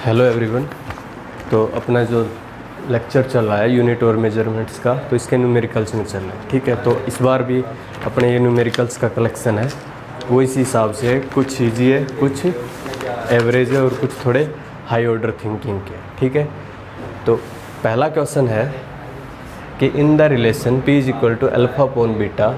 Hello everyone. तो अपना जो लेक्चर चल रहा है यूनिट और मेजरमेंट्स का, तो इसके न्यूमेरिकल्स में चल रहा है। ठीक है, तो इस बार भी अपने ये न्यूमेरिकल्स का कलेक्शन है वो इसी हिसाब से है, कुछ ईजी है, कुछ एवरेज है और कुछ थोड़े हाई ऑर्डर थिंकिंग के। ठीक है, तो पहला क्वेश्चन है कि in the relation p is equal to alpha upon beta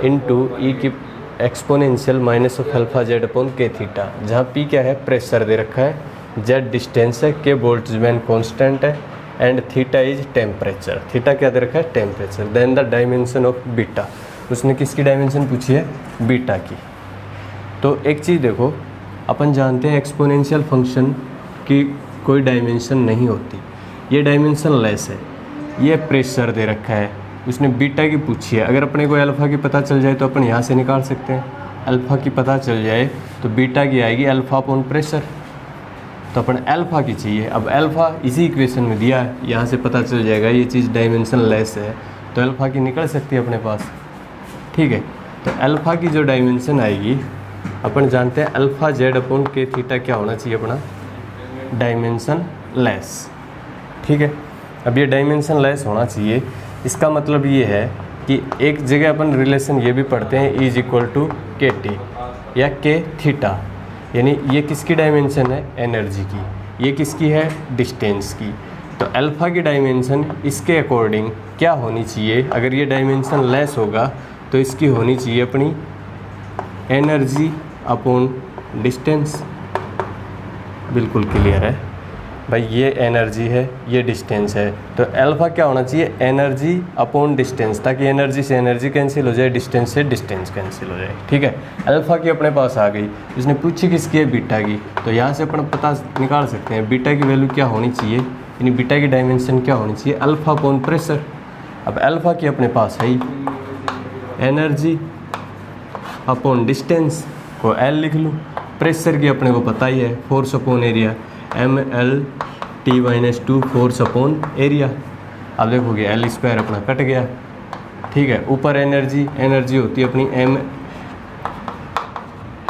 into e की exponential minus of alpha z upon k theta, जहाँ p क्या है प्रेशर दे रखा है, z डिस्टेंस है, k बोल्ट्जमैन कांस्टेंट है and theta is temperature. Theta क्या दे रखा है temperature. Then the dimension of beta, उसने किसकी डायमेंशन पूछी है बीटा की। तो एक चीज़ देखो, अपन जानते हैं एक्सपोनेंशियल फंक्शन की कोई डायमेंशन नहीं होती, ये डायमेंशन लेस है। ये प्रेशर दे रखा है, उसने बीटा की पूछी है। अगर अपने को अल्फ़ा की पता चल जाए तो अपन यहाँ से निकाल सकते हैं। अल्फ़ा की पता चल जाए तो बीटा की आएगी अल्फ़ा अपॉन प्रेशर, तो अपन अल्फ़ा की चाहिए। अब अल्फ़ा इसी इक्वेशन में दिया है, यहाँ से पता चल जाएगा ये चीज़ डायमेंशन लेस है, तो अल्फ़ा की निकल सकती है अपने पास। ठीक है, तो अल्फ़ा की जो डायमेंशन आएगी, अपन जानते हैं alpha Z upon k theta क्या होना चाहिए अपना डायमेंशन लेस। ठीक है, अब ये डायमेंशन लेस होना चाहिए, इसका मतलब ये है कि एक जगह अपन रिलेशन ये भी पढ़ते हैं इज इक्वल टू के टी या के थीटा, यानी ये किसकी डायमेंशन है एनर्जी की, ये किसकी है डिस्टेंस की। तो अल्फ़ा की डायमेंशन इसके अकॉर्डिंग क्या होनी चाहिए, अगर ये डायमेंशन लेस होगा तो इसकी होनी चाहिए अपनी एनर्जी अपॉन डिस्टेंस। बिल्कुल क्लियर है भाई, ये एनर्जी है, ये डिस्टेंस है, तो अल्फ़ा क्या होना चाहिए एनर्जी अपॉन डिस्टेंस, ताकि एनर्जी से एनर्जी कैंसिल हो जाए, डिस्टेंस से डिस्टेंस कैंसिल हो जाए। ठीक है, अल्फ़ा की अपने पास आ गई, इसने पूछी किसकी है बीटा की, तो यहाँ से अपन पता निकाल सकते हैं बीटा की वैल्यू क्या होनी चाहिए, यानी बीटा की डायमेंशन क्या होनी चाहिए अल्फ़ा अपॉन प्रेशर। अब अल्फ़ा की अपने पास है ही एनर्जी अपॉन डिस्टेंस को एल लिख लूँ, प्रेशर की अपने को पता ही है force upon area mL/T-2 force upon area. अब देखोगे एल स्क्वायर अपना कट गया। ठीक है, ऊपर एनर्जी होती है अपनी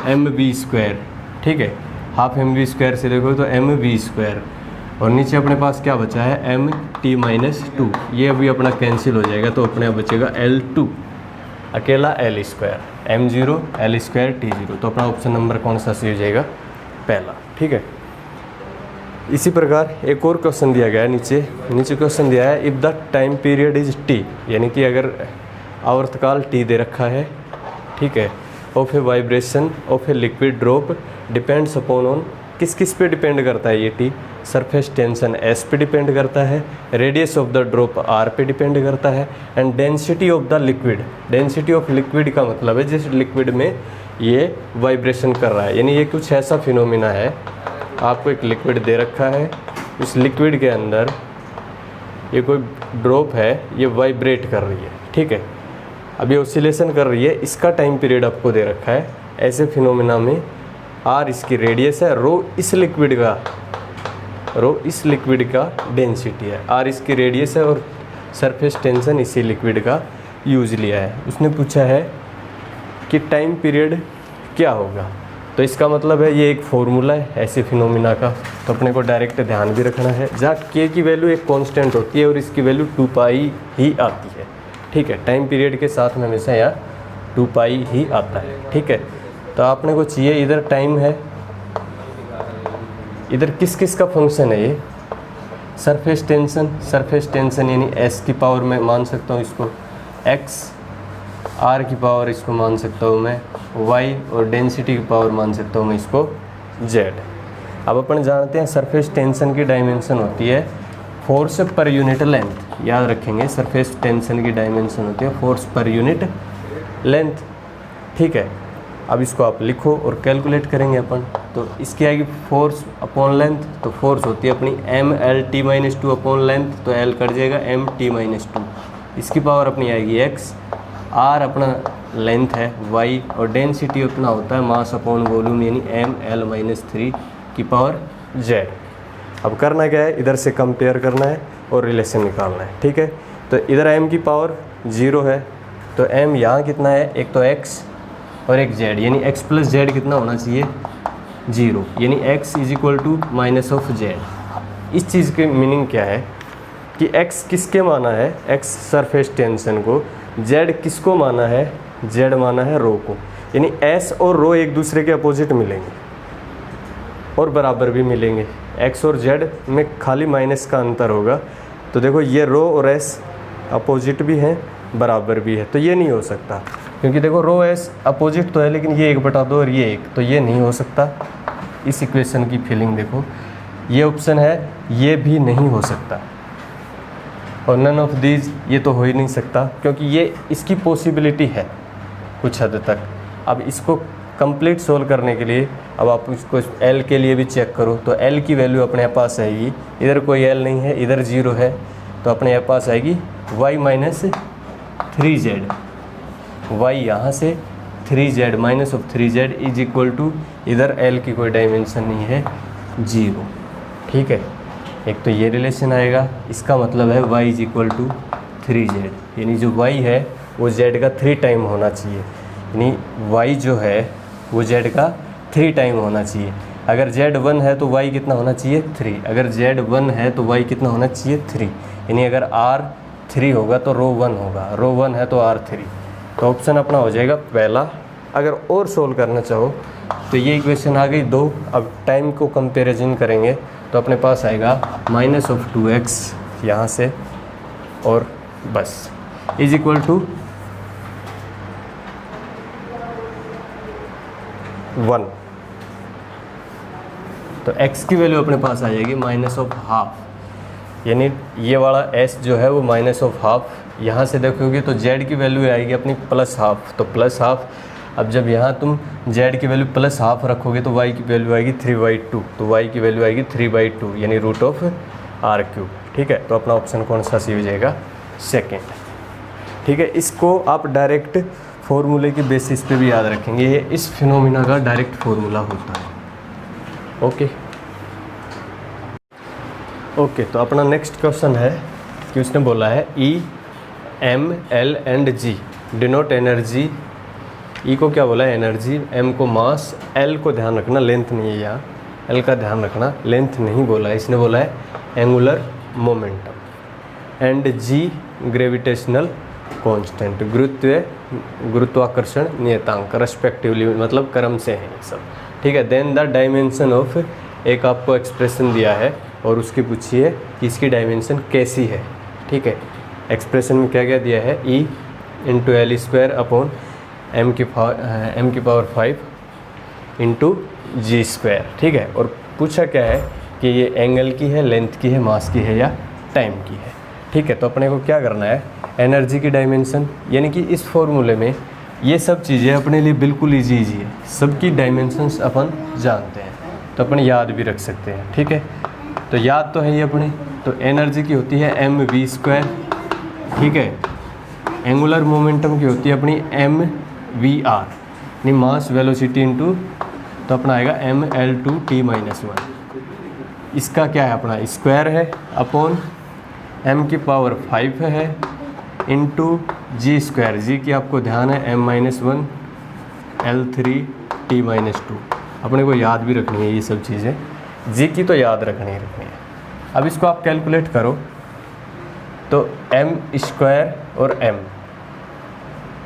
mv²। ठीक है, हाफ mv² से देखो तो mv², और नीचे अपने पास क्या बचा है mt-2, ये अभी अपना कैंसिल हो जाएगा, तो अपने बचेगा L2 अकेला L² m0 L² T0। तो अपना ऑप्शन नंबर कौन सा सही हो जाएगा पहला। ठीक है, इसी प्रकार एक और क्वेश्चन दिया गया है, नीचे क्वेश्चन दिया है if the time period is T, यानी कि अगर आवर्तकाल टी दे रखा है, ठीक है, of a vibration of a liquid drop depends upon on, किस पे डिपेंड करता है ये टी, सरफेस टेंशन एस पे डिपेंड करता है, radius of the drop R पे डिपेंड करता है, and density of the liquid. Density of liquid का मतलब है जिस लिक्विड में ये वाइब्रेशन कर रहा है, यानी ये कुछ ऐसा फिनोमिना है, आपको एक लिक्विड दे रखा है, उस लिक्विड के अंदर ये कोई ड्रॉप है, ये वाइब्रेट कर रही है। ठीक है, अब ये ऑसिलेशन कर रही है, इसका टाइम पीरियड आपको दे रखा है। ऐसे फिनोमेना में आर इसकी रेडियस है, रो इस लिक्विड का डेंसिटी है, आर इसकी रेडियस है, और सरफेस टेंशन इसी लिक्विड का यूज लिया है। उसने पूछा है कि टाइम पीरियड क्या होगा, तो इसका मतलब है ये एक फॉर्मूला है ऐसे फिनोमिना का, तो अपने को डायरेक्ट ध्यान भी रखना है, जहाँ के की वैल्यू एक कांस्टेंट होती है और इसकी वैल्यू 2π ही आती है। ठीक है, टाइम पीरियड के साथ में हमेशा यहाँ 2π ही आता है। ठीक है, तो आपने को चाहिए इधर टाइम है, इधर किस का फंक्शन है ये सरफेस टेंशन यानी एस की पावर में मान सकता हूँ इसको एक्स, आर की पावर इसको मान सकता हूँ मैं वाई, और डेंसिटी की पावर मान सकता हूँ मैं इसको जेड। अब अपन जानते हैं सरफेस टेंशन की डायमेंशन होती है फोर्स पर यूनिट लेंथ, याद रखेंगे सरफेस टेंशन की डायमेंशन होती है फोर्स पर यूनिट लेंथ। ठीक है, अब इसको आप लिखो और कैलकुलेट करेंगे अपन, तो इसकी आएगी फोर्स अपॉन लेंथ, तो फोर्स होती है अपनी mL/T-2 अपॉन लेंथ, तो L कट जाएगा mt-2, इसकी पावर अपनी आएगी x, आर अपना लेंथ है y, और डेंसिटी उतना होता है मास अपॉन वॉल्यूम यानी mL-3 की पावर z। अब करना क्या है, इधर से कंपेयर करना है और रिलेशन निकालना है। ठीक है, तो इधर m की पावर 0 है, तो m यहाँ कितना है, एक तो x और एक z, यानी x + z कितना होना चाहिए 0, यानी x is equal to minus of Z. इस चीज़ की मीनिंग क्या है कि x किसके माना है, x सरफेस टेंशन को, z किसको माना है, z माना है रो को। यानी s और रो एक दूसरे के अपोजिट मिलेंगे और बराबर भी मिलेंगे। x और z में खाली माइनस का अंतर होगा। तो देखो ये रो और s अपोजिट भी हैं, बराबर भी है, तो ये नहीं हो सकता, क्योंकि देखो रो s अपोजिट तो है लेकिन ये 1/2 और ये 1, तो ये नहीं हो सकता। इस इक्वेशन की फीलिंग देखो, ये ऑप्शन है, ये भी नहीं हो सकता, और नन ऑफ दीज ये तो हो ही नहीं सकता, क्योंकि ये इसकी पॉसिबिलिटी है कुछ हद तक। अब इसको कंप्लीट सोल्व करने के लिए अब आप इसको l के लिए भी चेक करो, तो l की वैल्यू अपने पास आएगी, इधर कोई l नहीं है, इधर 0 है, तो अपने पास आएगी y माइनस 3z, y यहाँ से 3z minus of 3z is equal to, इधर l की कोई डायमेंशन नहीं है, 0। ठीक है, एक तो ये रिलेशन आएगा, इसका मतलब है y is equal to 3z, यानी जो y है वो z का 3 टाइम होना चाहिए, यानी y जो है वो z का 3 टाइम होना चाहिए। अगर z 1 है तो y कितना होना चाहिए, 3। अगर z 1 है तो y कितना होना चाहिए, 3। यानी अगर r 3 होगा तो रो 1 होगा, रो 1 है तो r 3। तो ऑप्शन अपना हो जाएगा पहला। अगर और सोल्व करना चाहो तो ये इक्वेशन आ गई 2। अब टाइम को कंपेरिजन करेंगे तो अपने पास आएगा माइनस ऑफ 2x यहाँ से, और बस इज इक्वल टू 1। तो x की वैल्यू अपने पास आ जाएगी माइनस ऑफ हाफ, यानी ये वाला s जो है वो माइनस ऑफ हाफ। यहाँ से देखोगे तो z की वैल्यू आएगी अपनी प्लस हाफ, तो प्लस हाफ। अब जब यहाँ तुम z की वैल्यू प्लस हाफ रखोगे तो y की वैल्यू आएगी 3/2, तो y की वैल्यू आएगी 3/2, यानी रूट ऑफ r³। ठीक है, तो अपना ऑप्शन कौन सा सी हो जाएगा, सेकेंड। ठीक है, इसको आप डायरेक्ट फॉर्मूले की बेसिस पे भी याद रखेंगे, ये इस फिनोमिना का डायरेक्ट फॉर्मूला होता है। ओके, तो अपना नेक्स्ट क्वेश्चन है कि उसने बोला है E, M, L and G denote energy. E को क्या बोला है, एनर्जी, M को मास, L को ध्यान रखना लेंथ नहीं है यहाँ, L का ध्यान रखना, लेंथ नहीं बोला है, इसने बोला है angular momentum, and G gravitational constant, गुरुत्वाकर्षण नियतांक रेस्पेक्टिवली, मतलब क्रम से है ये सब। ठीक है, देन द डायमेंशन ऑफ, एक आपको एक्सप्रेशन दिया है और उसकी पूछिए कि इसकी डायमेंशन कैसी है। ठीक है, एक्सप्रेशन में क्या क्या दिया है, E into L² upon m की पावर 5 इंटू G²। ठीक है, और पूछा क्या है कि ये एंगल की है, लेंथ की है, मास की है या टाइम की है। ठीक है, तो अपने को क्या करना है, एनर्जी की डायमेंशन, यानी कि इस फॉर्मूले में ये सब चीज़ें अपने लिए बिल्कुल इजी है, सबकी डायमेंशंस अपन जानते हैं, तो अपन याद भी रख सकते हैं। ठीक है, तो याद तो है ये अपने, तो एनर्जी की होती है mv²। ठीक है, एंगुलर मोमेंटम की होती है अपनी mvr, यानी मास वेलोसिटी इंटू, तो अपना आएगा mL2t-1। इसका क्या है, अपना स्क्वायर है अपॉन m की पावर 5 है इंटू G², G की आपको ध्यान है m-1 L3t-2। अपने को याद भी रखनी है ये सब चीज़ें, G की तो याद रखनी है। अब इसको आप कैलकुलेट करो तो m² और m,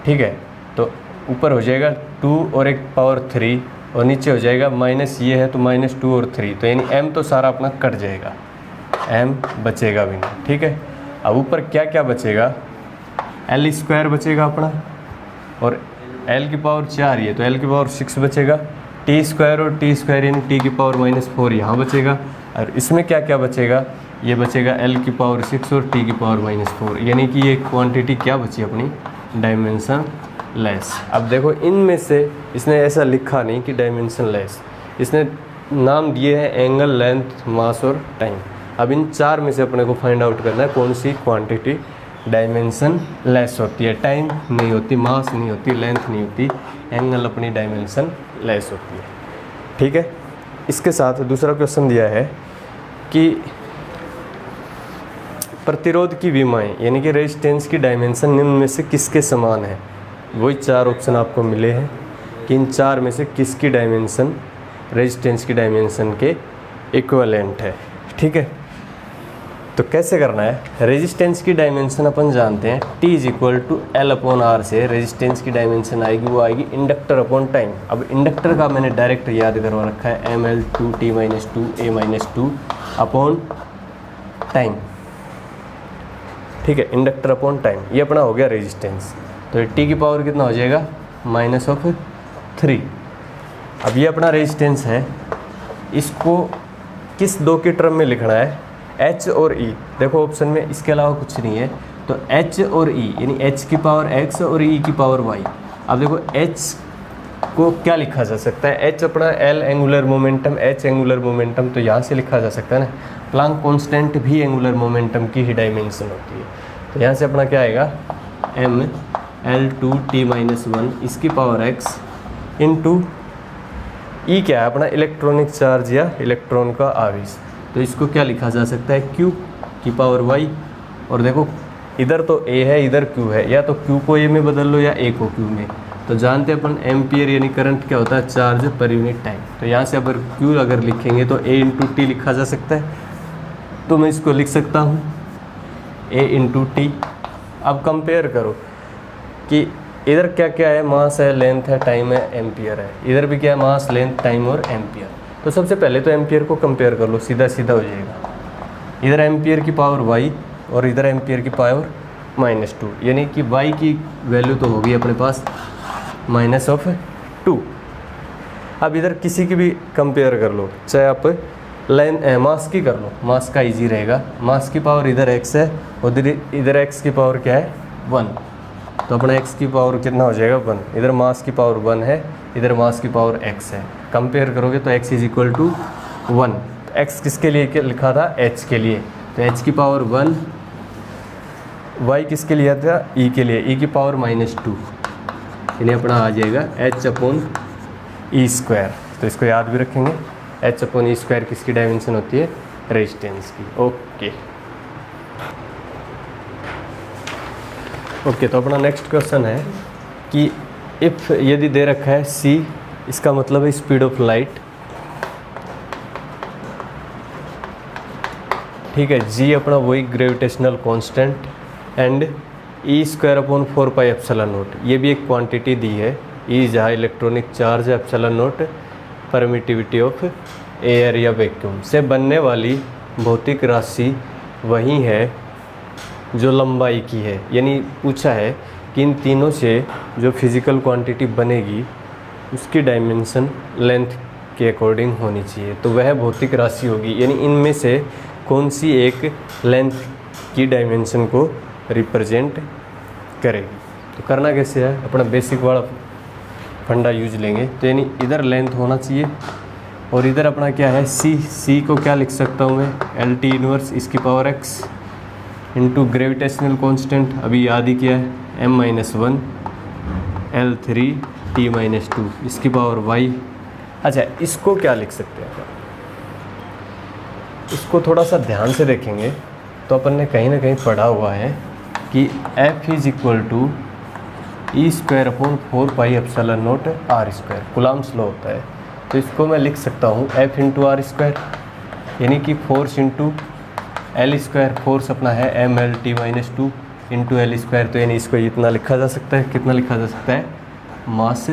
ठीक है, तो ऊपर हो जाएगा 2 और एक पावर 3, और नीचे हो जाएगा माइनस, ये है तो -2 और 3, तो यानी m तो सारा अपना कट जाएगा, m बचेगा भी नहीं। ठीक है, अब ऊपर क्या क्या बचेगा, L² बचेगा अपना, और L की पावर 4 ये, तो L की पावर 6 बचेगा, T² और T² यानी T की पावर -4 यहाँ बचेगा, और इसमें क्या क्या बचेगा, ये बचेगा L की पावर 6 और T की पावर -4, यानी कि ये क्वांटिटी क्या बची अपनी, डायमेंशन लेस। अब देखो इनमें से इसने ऐसा लिखा नहीं कि डायमेंशन लेस, इसने नाम दिए हैं एंगल, लेंथ, मास और टाइम। अब इन 4 में से अपने को फाइंड आउट करना है कौन सी क्वांटिटी डायमेंशन लेस होती है, टाइम नहीं होती, मास नहीं होती, लेंथ नहीं होती, एंगल अपनी डायमेंशन लेस होती है। ठीक है, इसके साथ दूसरा क्वेश्चन दिया है कि प्रतिरोध की विमाएँ यानी कि रेजिस्टेंस की डायमेंशन निम्न में से किसके समान है। वही 4 ऑप्शन आपको मिले हैं कि इन 4 में से किसकी डायमेंशन रेजिस्टेंस की डायमेंशन के इक्विवेलेंट है। ठीक है, तो कैसे करना है, रेजिस्टेंस की डायमेंशन अपन जानते हैं T is equal to L upon R से रेजिस्टेंस की डायमेंशन आएगी, वो आएगी इंडक्टर अपॉन टाइम। अब इंडक्टर का मैंने डायरेक्ट याद करवा रखा है ML2T-2 अपॉन टाइम। ठीक है, इंडक्टर अपॉन टाइम, ये अपना हो गया रेजिस्टेंस। तो ये T की पावर कितना हो जाएगा -3। अब ये अपना रेजिस्टेंस है, इसको किस दो के टर्म में लिखना है, H और E। देखो ऑप्शन में इसके अलावा कुछ नहीं है, तो H और E यानी H की पावर X और E की पावर Y। अब देखो H को क्या लिखा जा सकता है, H अपना L angular momentum, H angular momentum, तो यहाँ से लिखा जा सकता है ना। प्लांक कांस्टेंट भी एंगुलर मोमेंटम की ही डायमेंशन होती है, तो यहाँ से अपना क्या आएगा ML2T-1 इसकी पावर X इंटू E क्या है अपना इलेक्ट्रॉनिक चार्ज या इलेक्ट्रॉन का आवेश, तो इसको क्या लिखा जा सकता है Q की पावर Y। और देखो इधर तो A है इधर Q है, या तो Q को A में बदल लो या A को Q में, तो जानते हैं अपन एम्पियर यानी करंट क्या होता है, चार्ज पर यूनिट टाइम। तो यहाँ से अगर Q अगर लिखेंगे तो A इंटू टी लिखा जा सकता है, तो मैं इसको लिख सकता हूँ A इंटू टी। अब कंपेयर करो कि इधर क्या क्या है, मास है, लेंथ है, टाइम है, एम्पियर है, इधर भी क्या है, मास, लेंथ, टाइम और एम्पियर। तो सबसे पहले तो एम्पियर को कंपेयर कर लो, सीधा सीधा हो जाएगा। इधर एम्पियर की पावर y और इधर एम्पियर की पावर -2, यानी कि y की वैल्यू तो होगी अपने पास -2। अब इधर किसी की भी कंपेयर कर लो, चाहे आप मास की कर लो, मास का इजी रहेगा। मास की पावर इधर x है और इधर x की पावर क्या है 1, तो अपना x की पावर कितना हो जाएगा 1। इधर मास की पावर 1 है, इधर मास की पावर x है। कंपेयर करोगे तो x is equal to 1। x किसके लिए लिखा था, h के लिए, तो h की पावर 1। y किसके लिए था, e के लिए, e की पावर -2, यानी अपना आ जाएगा h/e²। तो इसको याद भी रखेंगे, h/e² किसकी डायमेंशन होती है, रेजिस्टेंस की। ओके, तो अपना नेक्स्ट क्वेश्चन है कि इफ़ यदि दे रखा है c, इसका मतलब है स्पीड ऑफ लाइट। ठीक है, g अपना वही ग्रेविटेशनल कांस्टेंट एंड e²/4πε0, ये भी एक क्वांटिटी दी है। e जहाँ इलेक्ट्रॉनिक चार्ज है, ε0 परमिटिविटी ऑफ एयर या वैक्यूम से बनने वाली भौतिक राशि वही है जो लंबाई की है। यानी पूछा है कि इन तीनों से जो फिज़िकल क्वांटिटी बनेगी उसकी डायमेंशन लेंथ के अकॉर्डिंग होनी चाहिए, तो वह भौतिक राशि होगी। यानी इनमें से कौन सी एक लेंथ की डायमेंशन को रिप्रेजेंट करेगी। तो करना कैसे है, अपना बेसिक वाला फंडा यूज लेंगे। तो यानी इधर लेंथ होना चाहिए और इधर अपना क्या है c को क्या लिख सकता हूँ मैं, LT इनवर्स इसकी power x into gravitational constant अभी याद ही किया है m-1 L3T-2 इसकी पावर y। अच्छा, इसको क्या लिख सकते हैं, इसको थोड़ा सा ध्यान से देखेंगे तो अपन ने कहीं ना कहीं पढ़ा हुआ है कि F is equal to e²/4πε0 r², Coulomb's law होता है। तो इसको मैं लिख सकता हूँ F इंटू r², यानी कि फोर्स इंटू L²। फोर्स अपना है ML/T-2 इंटू L², तो यानी इसको इतना लिखा जा सकता है, कितना लिखा जा सकता है, मास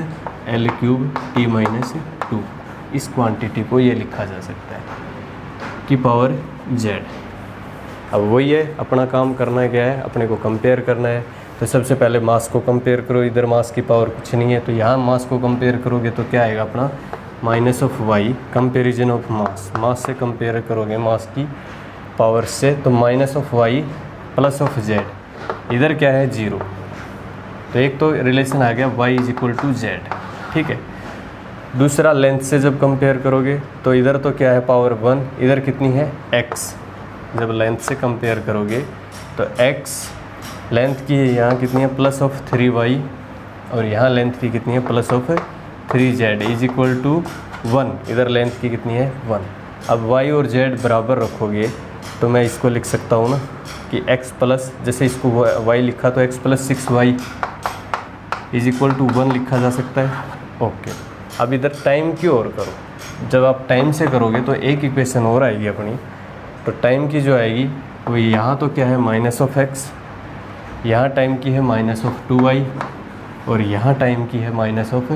L3T-2। इस क्वांटिटी को ये लिखा जा सकता है की पावर z। अब वही है, अपना काम करना है क्या है, अपने को कंपेयर करना है। तो सबसे पहले मास को कंपेयर करो, इधर मास की पावर कुछ नहीं है, तो यहाँ मास को कंपेयर करोगे तो क्या आएगा अपना -y कंपेरिजन ऑफ मास। मास से कंपेयर करोगे मास की पावर से, तो -y प्लस ऑफ z, इधर क्या है 0, तो एक तो रिलेशन आ गया y is equal to z। ठीक है, दूसरा लेंथ से जब कंपेयर करोगे तो इधर तो क्या है पावर 1, इधर कितनी है x। जब लेंथ से कंपेयर करोगे तो x लेंथ की यहाँ कितनी है प्लस ऑफ 3y और यहाँ लेंथ की कितनी है plus of 3z is equal to 1। इधर लेंथ की कितनी है 1। अब y और z बराबर रखोगे तो मैं इसको लिख सकता हूँ ना कि x प्लस, जैसे इसको y लिखा तो x plus 6y is equal to 1 लिखा जा सकता है। ओके, अब इधर टाइम की ओर करो, जब आप टाइम से करोगे तो एक इक्वेशन और आएगी अपनी, तो टाइम की जो आएगी वो यहाँ तो क्या है माइनस ऑफ एक्स, यहाँ टाइम की है माइनस ऑफ 2y, और यहाँ टाइम की है माइनस ऑफ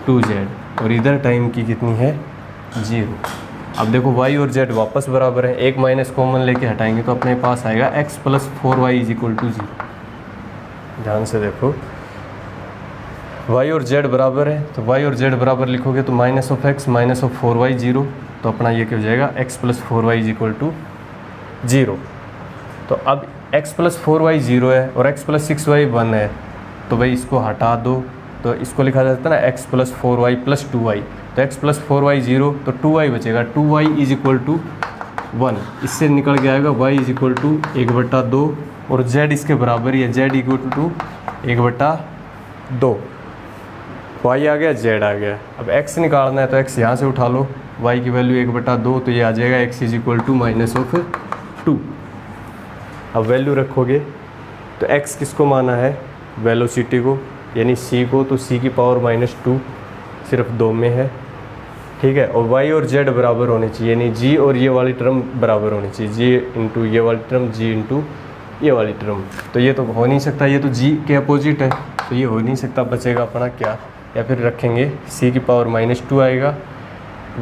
2z, और इधर टाइम की कितनी है 0। अब देखो y और z वापस बराबर है, एक माइनस कॉमन लेके हटाएंगे तो अपने पास आएगा x + 4y = 0। ध्यान से देखो, y और z बराबर है तो y और z बराबर लिखोगे तो minus of x minus of 4y 0, तो अपना ये क्या हो जाएगा x + 4y = 0। तो अब x + 4y 0 है और x + 6y 1 है, तो भाई इसको हटा दो, तो इसको लिखा जाता है ना x + 4y + 2y, तो x + 4y 0 तो 2y बचेगा, 2y = 1, इससे निकल के आएगा y = 1/2, और z इसके बराबर ही है, z = 1/2, y आ गया z आ गया। अब x निकालना है तो x यहाँ से उठा लो, y की वैल्यू 1/2, तो ये आ जाएगा x = -2। अब वैल्यू रखोगे तो x किसको माना है, वेलोसिटी को, यानी c को, तो c की पावर -2 सिर्फ 2 में है, ठीक है। और y और z बराबर होने चाहिए, यानी g और ये वाली टर्म बराबर होनी चाहिए, g × ये वाली टर्म, g × ये वाली टर्म, तो ये तो हो नहीं सकता, ये तो g के अपोजिट है, तो ये हो नहीं सकता, बचेगा अपना क्या, या फिर रखेंगे c की पावर -2 आएगा,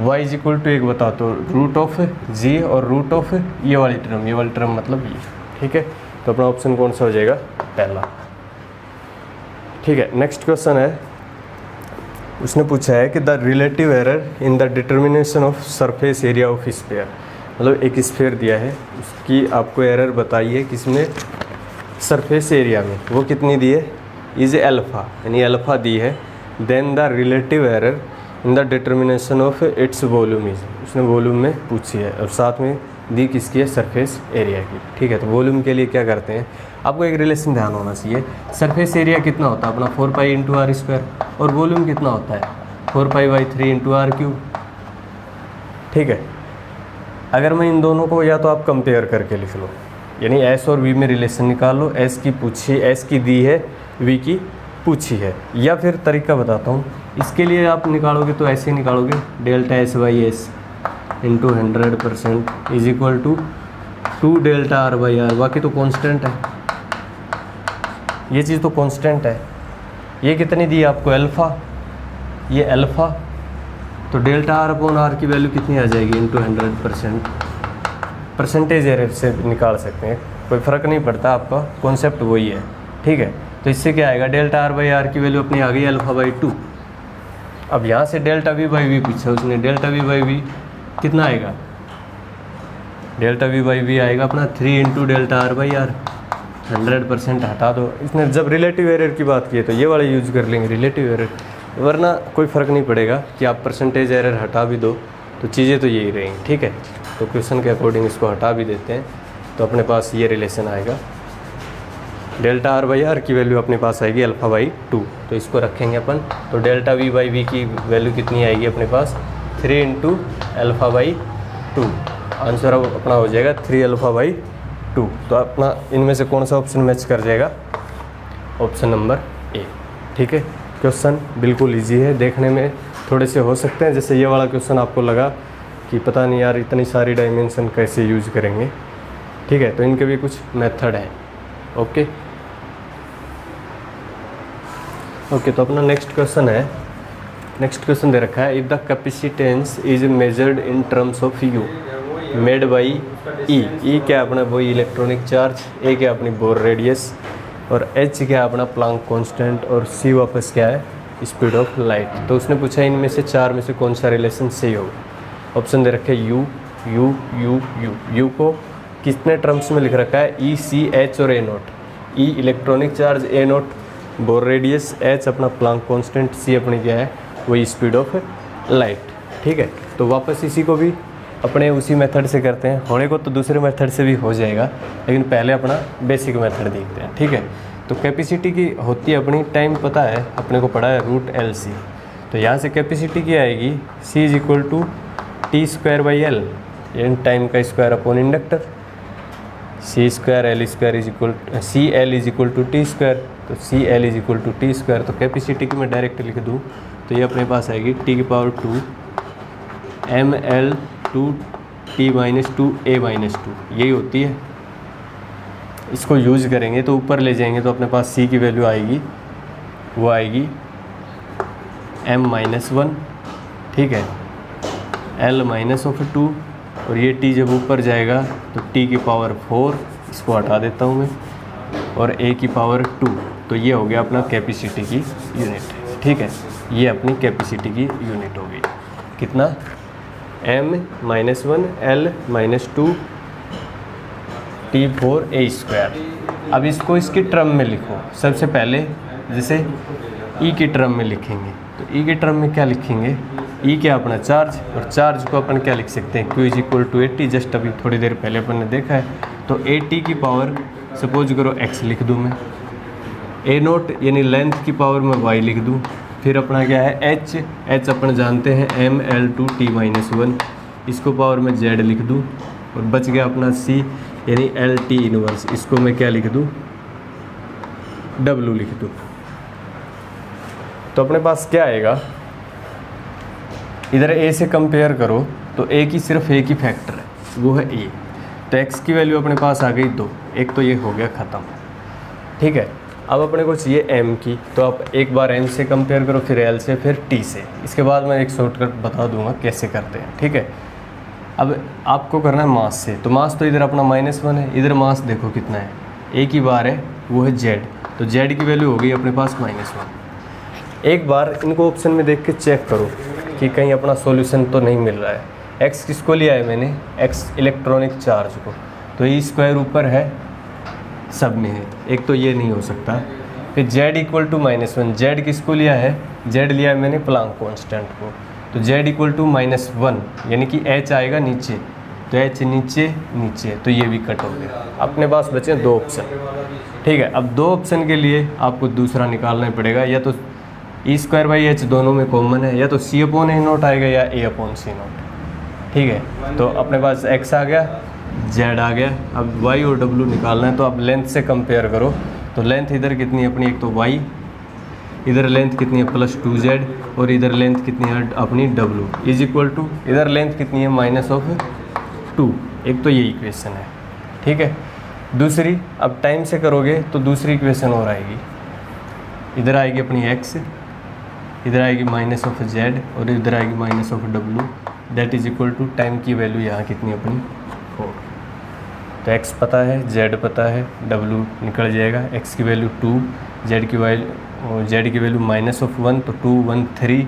y = 1 बता तो √g और √ ये वाली टर्म मतलब ये, ठीक है। तो अपना ऑप्शन कौन सा हो जाएगा, पहला, ठीक है। नेक्स्ट क्वेश्चन है, उसने पूछा है कि the relative error in the determination of surface area of sphere, मतलब एक स्फीयर दिया है, उसकी आपको एरर बताइए किसमें, सरफेस एरिया में, वो कितनी दी है, इज अल्फ़ा, यानी अल्फ़ा दी है। Then the relative error in the determination of its volume is, उसने वॉल्यूम में पूछी है, और साथ में दी किसकी है, सरफेस एरिया की, ठीक है। तो वॉल्यूम के लिए क्या करते हैं, आपको एक रिलेशन ध्यान होना चाहिए, सरफेस एरिया कितना होता है अपना 4π × r², और वॉल्यूम कितना होता है 4π/3 × r³, ठीक है। अगर मैं इन दोनों को, या तो आप कंपेयर करके लिख लो, यानी s और v में रिलेशन निकाल लो, s की दी है, v की पूछी है, या फिर तरीका बताता हूँ, इसके लिए आप निकालोगे तो ऐसे ही निकालोगे, ΔS/S × 100% = 2ΔR/R, बाकी तो कांस्टेंट है, ये चीज़ तो कांस्टेंट है। ये कितनी दी आपको अल्फ़ा, ये अल्फ़ा, तो ΔR/R की वैल्यू कितनी आ जाएगी × 100%, परसेंटेज एरर से निकाल सकते हैं, कोई फ़र्क नहीं पड़ता, आपका कॉन्सेप्ट वही है, ठीक है। तो इससे क्या आएगा, ΔR/R की वैल्यू अपनी आ गई α/2। अब यहाँ से ΔV/V पूछा उसने, ΔV/V कितना आएगा, ΔV/V आएगा अपना 3 × ΔR/R, 100% हटा दो। इसने जब रिलेटिव एरर की बात की है तो ये वाला यूज़ कर लेंगे, रिलेटिव एरर, वरना कोई फ़र्क नहीं पड़ेगा कि आप परसेंटेज एरर हटा भी दो तो चीज़ें तो यही रहेंगी, ठीक है। तो क्वेश्चन के अकॉर्डिंग इसको हटा भी देते हैं, तो अपने पास ये रिलेशन आएगा, ΔR/R की वैल्यू अपने पास आएगी α/2, तो इसको रखेंगे अपन, तो ΔV/V की वैल्यू कितनी आएगी अपने पास 3 × α/2, आंसर अब अपना हो जाएगा 3α/2। तो अपना इनमें से कौन सा ऑप्शन मैच कर जाएगा, ऑप्शन नंबर ए, ठीक है। क्वेश्चन बिल्कुल इजी है, देखने में थोड़े से हो सकते हैं, जैसे ये वाला क्वेश्चन आपको लगा कि पता नहीं यार इतनी सारी डायमेंशन कैसे यूज करेंगे, ठीक है, तो इनके भी कुछ मेथड हैं, ओके। तो अपना नेक्स्ट क्वेश्चन है, नेक्स्ट क्वेश्चन दे रखा है, if the capacitance is measured in terms of u made by e क्या अपना वही इलेक्ट्रॉनिक चार्ज, ए क्या अपनी बोर रेडियस, और एच क्या अपना प्लांक कांस्टेंट, और सी वापस क्या है स्पीड ऑफ लाइट। तो उसने पूछा इनमें से चार में से कौन सा रिलेशन सही होगा। ऑप्शन दे रखे you you you you you को कितने टर्म्स में लिख रखा है, ई सी एच और ए नोट। ई इलेक्ट्रॉनिक चार्ज, ए नोट बोर रेडियस, एच अपना प्लांक कांस्टेंट, सी अपनी क्या है वही स्पीड ऑफ लाइट, ठीक है। तो वापस इसी को भी अपने उसी मेथड से करते हैं, होने को तो दूसरे मेथड से भी हो जाएगा, लेकिन पहले अपना बेसिक मेथड देखते हैं, ठीक है। तो कैपेसिटी की होती है अपनी, टाइम पता है अपने को पढ़ा है √LC, तो यहाँ से कैपेसिटी की आएगी C = T²/L, यानी टाइम का square upon inductor, C²L² CL = T², तो CL = T²। तो कैपेसिटी की मैं डायरेक्ट लिख दूँ तो ये अपने पास आएगी T⁻², ml/2t-2a-2 यही होती है। इसको यूज करेंगे तो ऊपर ले जाएंगे तो अपने पास c की वैल्यू आएगी, वो आएगी m-1, ठीक है, l-2, और ये t जब ऊपर जाएगा तो t की पावर 4, इसको हटा देता हूँ मैं, और a की पावर 2। तो ये हो गया अपना कैपेसिटी की यूनिट, ठीक है, ये अपनी कैपेसिटी की यूनिट हो गई। कितना, m-1 l-2 t4a²। अब इसको इसकी टर्म में लिखो। सबसे पहले जैसे ई की टर्म में लिखेंगे तो ई की टर्म में क्या लिखेंगे, ई क्या अपना चार्ज, और चार्ज को अपन क्या लिख सकते हैं, Q = 80, जस्ट अभी थोड़ी देर पहले अपन ने देखा है। तो 80 की पावर सपोज करो x लिख दूँ मैं, a0 यानी लेंथ की पावर में y लिख दूँ, फिर अपना क्या है h अपन जानते हैं ml/2t-1, इसको पावर में z लिख दूँ, और बच गया अपना c यानी LT इनवर्स, इसको मैं क्या लिख दूँ, w लिख दूँ। तो अपने पास क्या आएगा, इधर a से कंपेयर करो तो a की सिर्फ a की फैक्टर है, वो है a। तो x की वैल्यू अपने पास आ गई 2, एक तो ये हो गया ख़त्म, ठीक है। अब अपने को चाहिए m की, तो आप एक बार m से कंपेयर करो, फिर l से, फिर t से। इसके बाद मैं एक शॉर्टकट बता दूंगा कैसे करते हैं, ठीक है। अब आपको करना है मास से, तो मास तो इधर अपना -1 है, इधर मास देखो कितना है, a की बार है, वो है z, तो z की वैल्यू हो गई अपने पास -1। एक बार इनको ऑप्शन में देख के चेक करो कि कहीं अपना सॉल्यूशन तो नहीं मिल रहा है। x किसको लिया है मैंने, x इलेक्ट्रॉनिक चार्ज को, तो e² ऊपर है, सब में है, एक तो ये नहीं हो सकता। फिर z = -1, z किसको लिया है, z लिया है मैंने प्लांक कांस्टेंट को, तो z = -1 यानी कि h आएगा नीचे, तो h नीचे नीचे, तो ये भी कट हो गया। अपने पास बचे 2 ऑप्शन, ठीक है। अब 2 ऑप्शन के लिए आपको दूसरा निकालना पड़ेगा, या तो e²/h दोनों में कॉमन है, या तो c/a0 आएगा या a/c0, ठीक है। तो अपने पास x आ गया, z आ गया। अब y और w निकालना है, तो आप लेंथ से कंपेयर करो। तो लेंथ इधर कितनी है अपनी, एक तो y, इधर लेंथ कितनी है +2z, और इधर लेंथ कितनी है अपनी w, = इधर लेंथ कितनी है -2। एक तो ये इक्वेशन है, ठीक है। दूसरी, अब टाइम से करोगे तो दूसरी इक्वेशन और आएगी, इधर आएगी अपनी x, इधर आएगी -z, और इधर आएगी -w, that is equal to time की वैल्यू यहाँ कितनी अपनी 4। तो x पता है, z पता है, w निकल जाएगा, x की वैल्यू 2, z की वैल्यू -1, तो 2 1 3,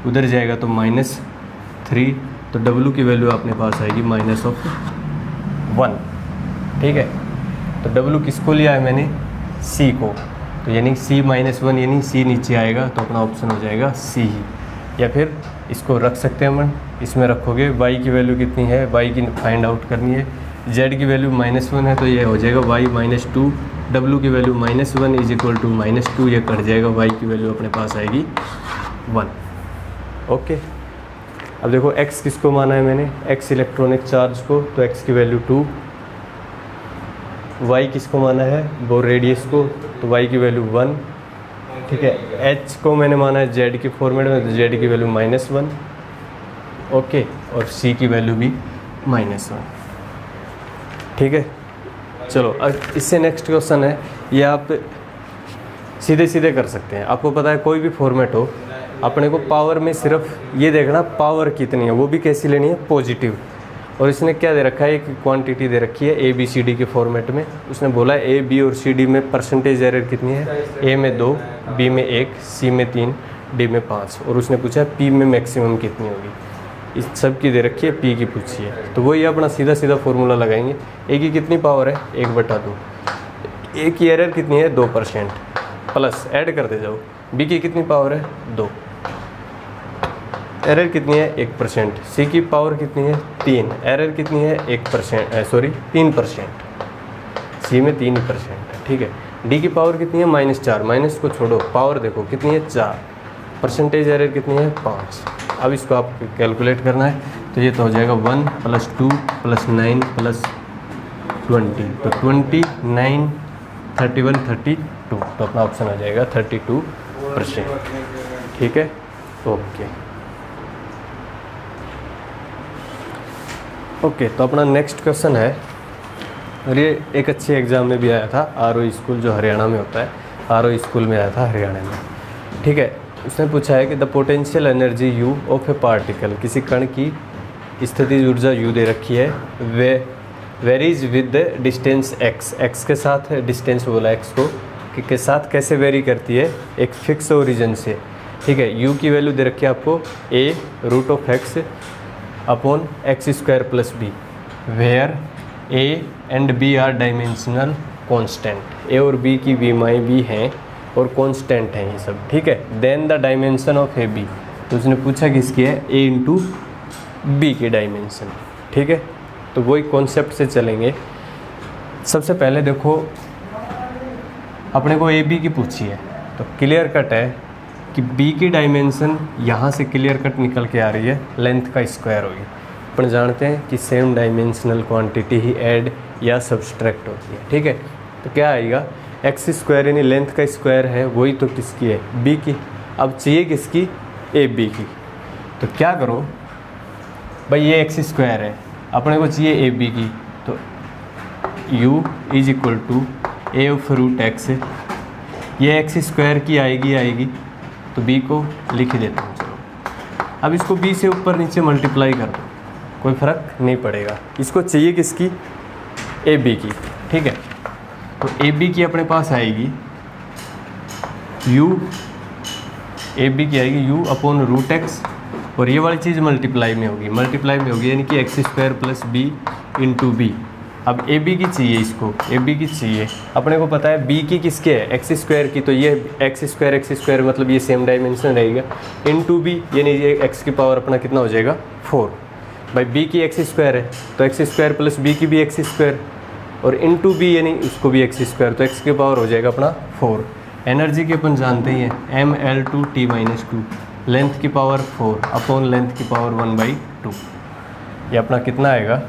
उधर जाएगा तो -3, तो w की वैल्यू अपने पास आएगी -1, ठीक है। तो w किसको लिया है मैंने, c को, तो यानी c-1 यानी c नीचे आएगा, तो अपना ऑप्शन हो जाएगा c ही। या फिर इसको रख सकते हैं हम, इसमें रखोगे y की वैल्यू कितनी है, y की फाइंड आउट करनी है, z की वैल्यू -1 है, तो ये हो जाएगा y -2, w की वैल्यू -1 = -2, ये कट जाएगा, y की वैल्यू अपने पास आएगी 1। ओके, अब देखो x किसको माना है मैंने, x इलेक्ट्रॉनिक चार्ज को, तो x की वैल्यू 2, y किसको माना है, बोर रेडियस को, तो y की वैल्यू 1, ठीक है। h को मैंने माना है z के फॉर्मेट में, तो z की वैल्यू -1, ओके, और c की वैल्यू भी -1, ठीक है। चलो अब इससे नेक्स्ट क्वेश्चन है, ये आप सीधे सीधे कर सकते हैं। आपको पता है कोई भी फॉर्मेट हो, अपने को पावर में सिर्फ ये देखना पावर कितनी है, वो भी कैसी लेनी है, पॉजिटिव। और इसने क्या दे रखा है, एक क्वांटिटी दे रखी है ABCD के फॉर्मेट में। उसने बोला है A, B और CD में परसेंटेज एरर कितनी है, A में 2, B में 1, C में 3, D में 5, और उसने पूछा P में मैक्सिमम कितनी होगी। इस सब की दे रखी है, P की पूछी है, तो वही अपना सीधा सीधा फॉर्मूला लगाएंगे। A की कितनी पावर है, 1/2, A की एरर कितनी है 2%, प्लस ऐड करते जाओ, B की कितनी पावर है 2, एरर कितनी है 1%, C की पावर कितनी है 3, एरर कितनी है 3%, C में 3% है, ठीक है। D की पावर कितनी है -4, माइनस को छोड़ो, पावर देखो कितनी है 4, परसेंटेज एरर कितनी है 5। अब इसको आप कैलकुलेट करना है, तो ये तो हो जाएगा 1 + 2 + 9 + 20, तो 29 31 32, तो अपना ऑप्शन आ जाएगा 32%, ठीक है। ओके, ओके, तो अपना नेक्स्ट क्वेश्चन है, और ये एक अच्छे एग्ज़ाम में भी आया था, आरओ स्कूल जो हरियाणा में होता है, आरओ स्कूल में आया था हरियाणा में। ठीक है, उसने पूछा है कि the potential energy u of a particle, किसी कण की स्थितिज ऊर्जा यू दे रखी है, वे varies with the distance x, x के साथ डिस्टेंस बोला एक्स को कि के साथ कैसे वेरी करती है, एक फिक्स ओरिजिन से। ठीक है, यू की वैल्यू दे रखी है आपको a root of x upon x square plus b, where a and b are dimensional constant, a और बी की वीमाएँ भी हैं और कांस्टेंट हैं ये सब। ठीक है, then the dimension of A B, तो उसने पूछा किसकी है, ए इंटू बी की डायमेंशन। ठीक है, तो वही कॉन्सेप्ट से चलेंगे। सबसे पहले देखो अपने को ए बी की पूछी है, तो क्लियर कट है कि बी की डायमेंशन यहाँ से क्लियर कट निकल के आ रही है, लेंथ का स्क्वायर होगी। अपन जानते हैं कि सेम डायमेंशनल क्वांटिटी ही ऐड या सब्सट्रैक्ट होती है। ठीक है, तो क्या आएगा, एक्स स्क्वायर यानी लेंथ का स्क्वायर है, वही तो किसकी है, बी की। अब चाहिए किसकी, ए बी की। तो क्या करो भाई, ये एक्स स्क्वायर है, अपने को चाहिए ए बी की, तो u is equal to A of root X, ये एक्स स्क्वायर की आएगी, तो b को लिख ही देता हूँ। चलो अब इसको b से ऊपर नीचे मल्टीप्लाई कर दो, कोई फ़र्क नहीं पड़ेगा। इसको चाहिए किसकी, ए बी की। ठीक है, तो ए बी की अपने पास आएगी u, ए बी की आएगी u अपॉन रूट एक्स, और ये वाली चीज़ मल्टीप्लाई में होगी यानी कि X square plus B into B. अब ए बी की चाहिए, इसको ए बी की चाहिए, अपने को पता है बी की किसके है, एक्स स्क्वायर की, तो ये एक्स स्क्वायर मतलब ये सेम डायमेंशन रहेगा, इंटू बी यानी ये एक्स की पावर अपना कितना हो जाएगा, 4। भाई बी की एक्स स्क्वायर है, तो एक्स स्क्वायर प्लस बी की भी एक्स स्क्वायर, और इंटू बी यानी उसको भी एक्स स्क्वायर, तो एक्स की पावर हो जाएगा अपना 4। एनर्जी की अपन जानते ही हैं mL2T-2, लेंथ की पावर 4 अपॉन लेंथ की पावर 1/2, ये अपना कितना आएगा,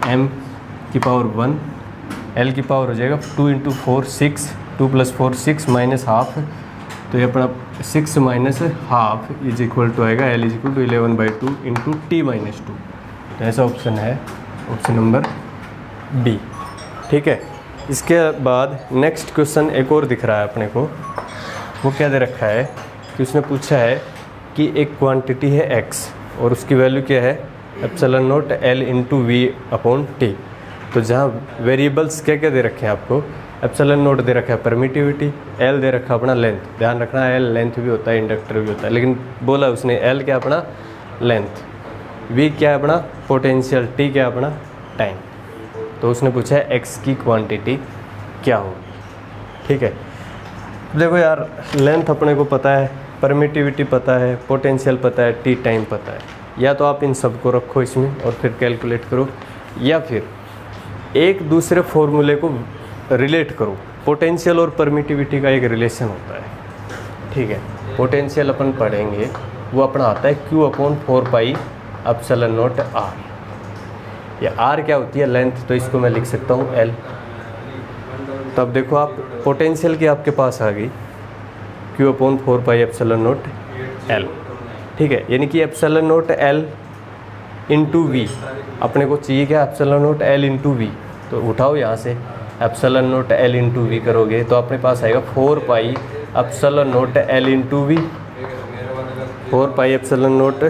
m की पावर 1, l की पावर हो जाएगा 2 इंटू 4 6, 2 + 4 6 माइनस हाफ, तो ये अपना 6 minus half is equal to आएगा l is equal to 11/2 into T-2। तो ऐसा ऑप्शन है, ऑप्शन नंबर बी। ठीक है, इसके बाद नेक्स्ट क्वेश्चन एक और दिख रहा है अपने को, वो क्या दे रखा है कि उसने पूछा है कि एक क्वांटिटी है x और उसकी वैल्यू क्या है, epsilon not L into V upon T. तो जहाँ वेरिएबल्स क्या क्या दे रखे हैं आपको, एप्सिलॉन नॉट दे रखा है परमिटिविटी, L दे रखा अपना लेंथ, ध्यान रखना L लेंथ भी होता है, इंडक्टर भी होता है, लेकिन बोला उसने L क्या अपना लेंथ, V क्या अपना पोटेंशियल, T क्या अपना टाइम। तो उसने पूछा है x की क्वांटिटी क्या होगी। ठीक है, देखो यार, लेंथ अपने को पता है, परमिटिविटी पता है, पोटेंशियल पता है, टी टाइम पता है, या तो आप इन सबको रखो इसमें और फिर कैलकुलेट करो, या फिर एक दूसरे फॉर्मूले को रिलेट करो। पोटेंशियल और परमिटिविटी का एक रिलेशन होता है। ठीक है, पोटेंशियल अपन पढ़ेंगे, वो अपना आता है Q/4 एप्सिलॉन नॉट R, या R क्या होती है, लेंथ, तो इसको मैं लिख सकता हूँ L। तब देखो आप पोटेंशियल की आपके पास आ गई Q/4 एप्सिलॉन नॉट L। ठीक है, यानी कि epsilon not L into V, अपने को चाहिए क्या, epsilon not L into V. तो उठाओ यहाँ से, epsilon not L into V करोगे तो अपने पास आएगा 4 epsilon not L into V, 4 epsilon not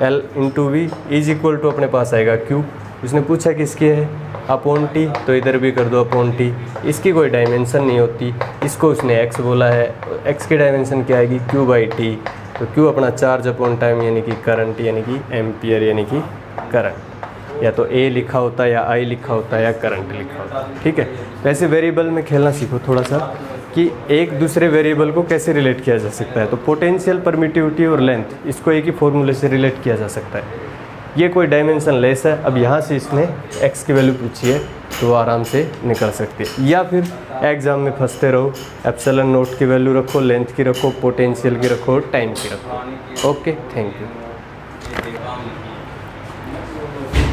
L into V is equal to अपने पास आएगा Q। उसने पूछा किसकी है, अपॉन टी, तो इधर भी कर दो अपॉन टी। इसकी कोई डायमेंशन नहीं होती, इसको उसने x बोला है, x की डायमेंशन क्या आएगी, Q/T। तो Q अपना चार्ज अपॉन टाइम यानी कि करंट, यानी कि एम्पियर यानी कि करंट, या तो A लिखा होता है या I लिखा होता है या करंट लिखा होता है। ठीक है, तो ऐसे वेरिएबल में खेलना सीखो थोड़ा सा कि एक दूसरे वेरिएबल को कैसे रिलेट किया जा सकता है। तो पोटेंशियल, परमिटिविटी और लेंथ, इसको एक ही फॉर्मूले से रिलेट किया जा सकता है। ये कोई डायमेंशन लेस है, अब यहाँ से इसने x की वैल्यू पूछी है तो आराम से निकल सकती है, या फिर एग्जाम में फंसते रहो, एप्सिलॉन नॉट की वैल्यू रखो, लेंथ की रखो, पोटेंशियल की रखो, टाइम की रखो। Okay, thank you.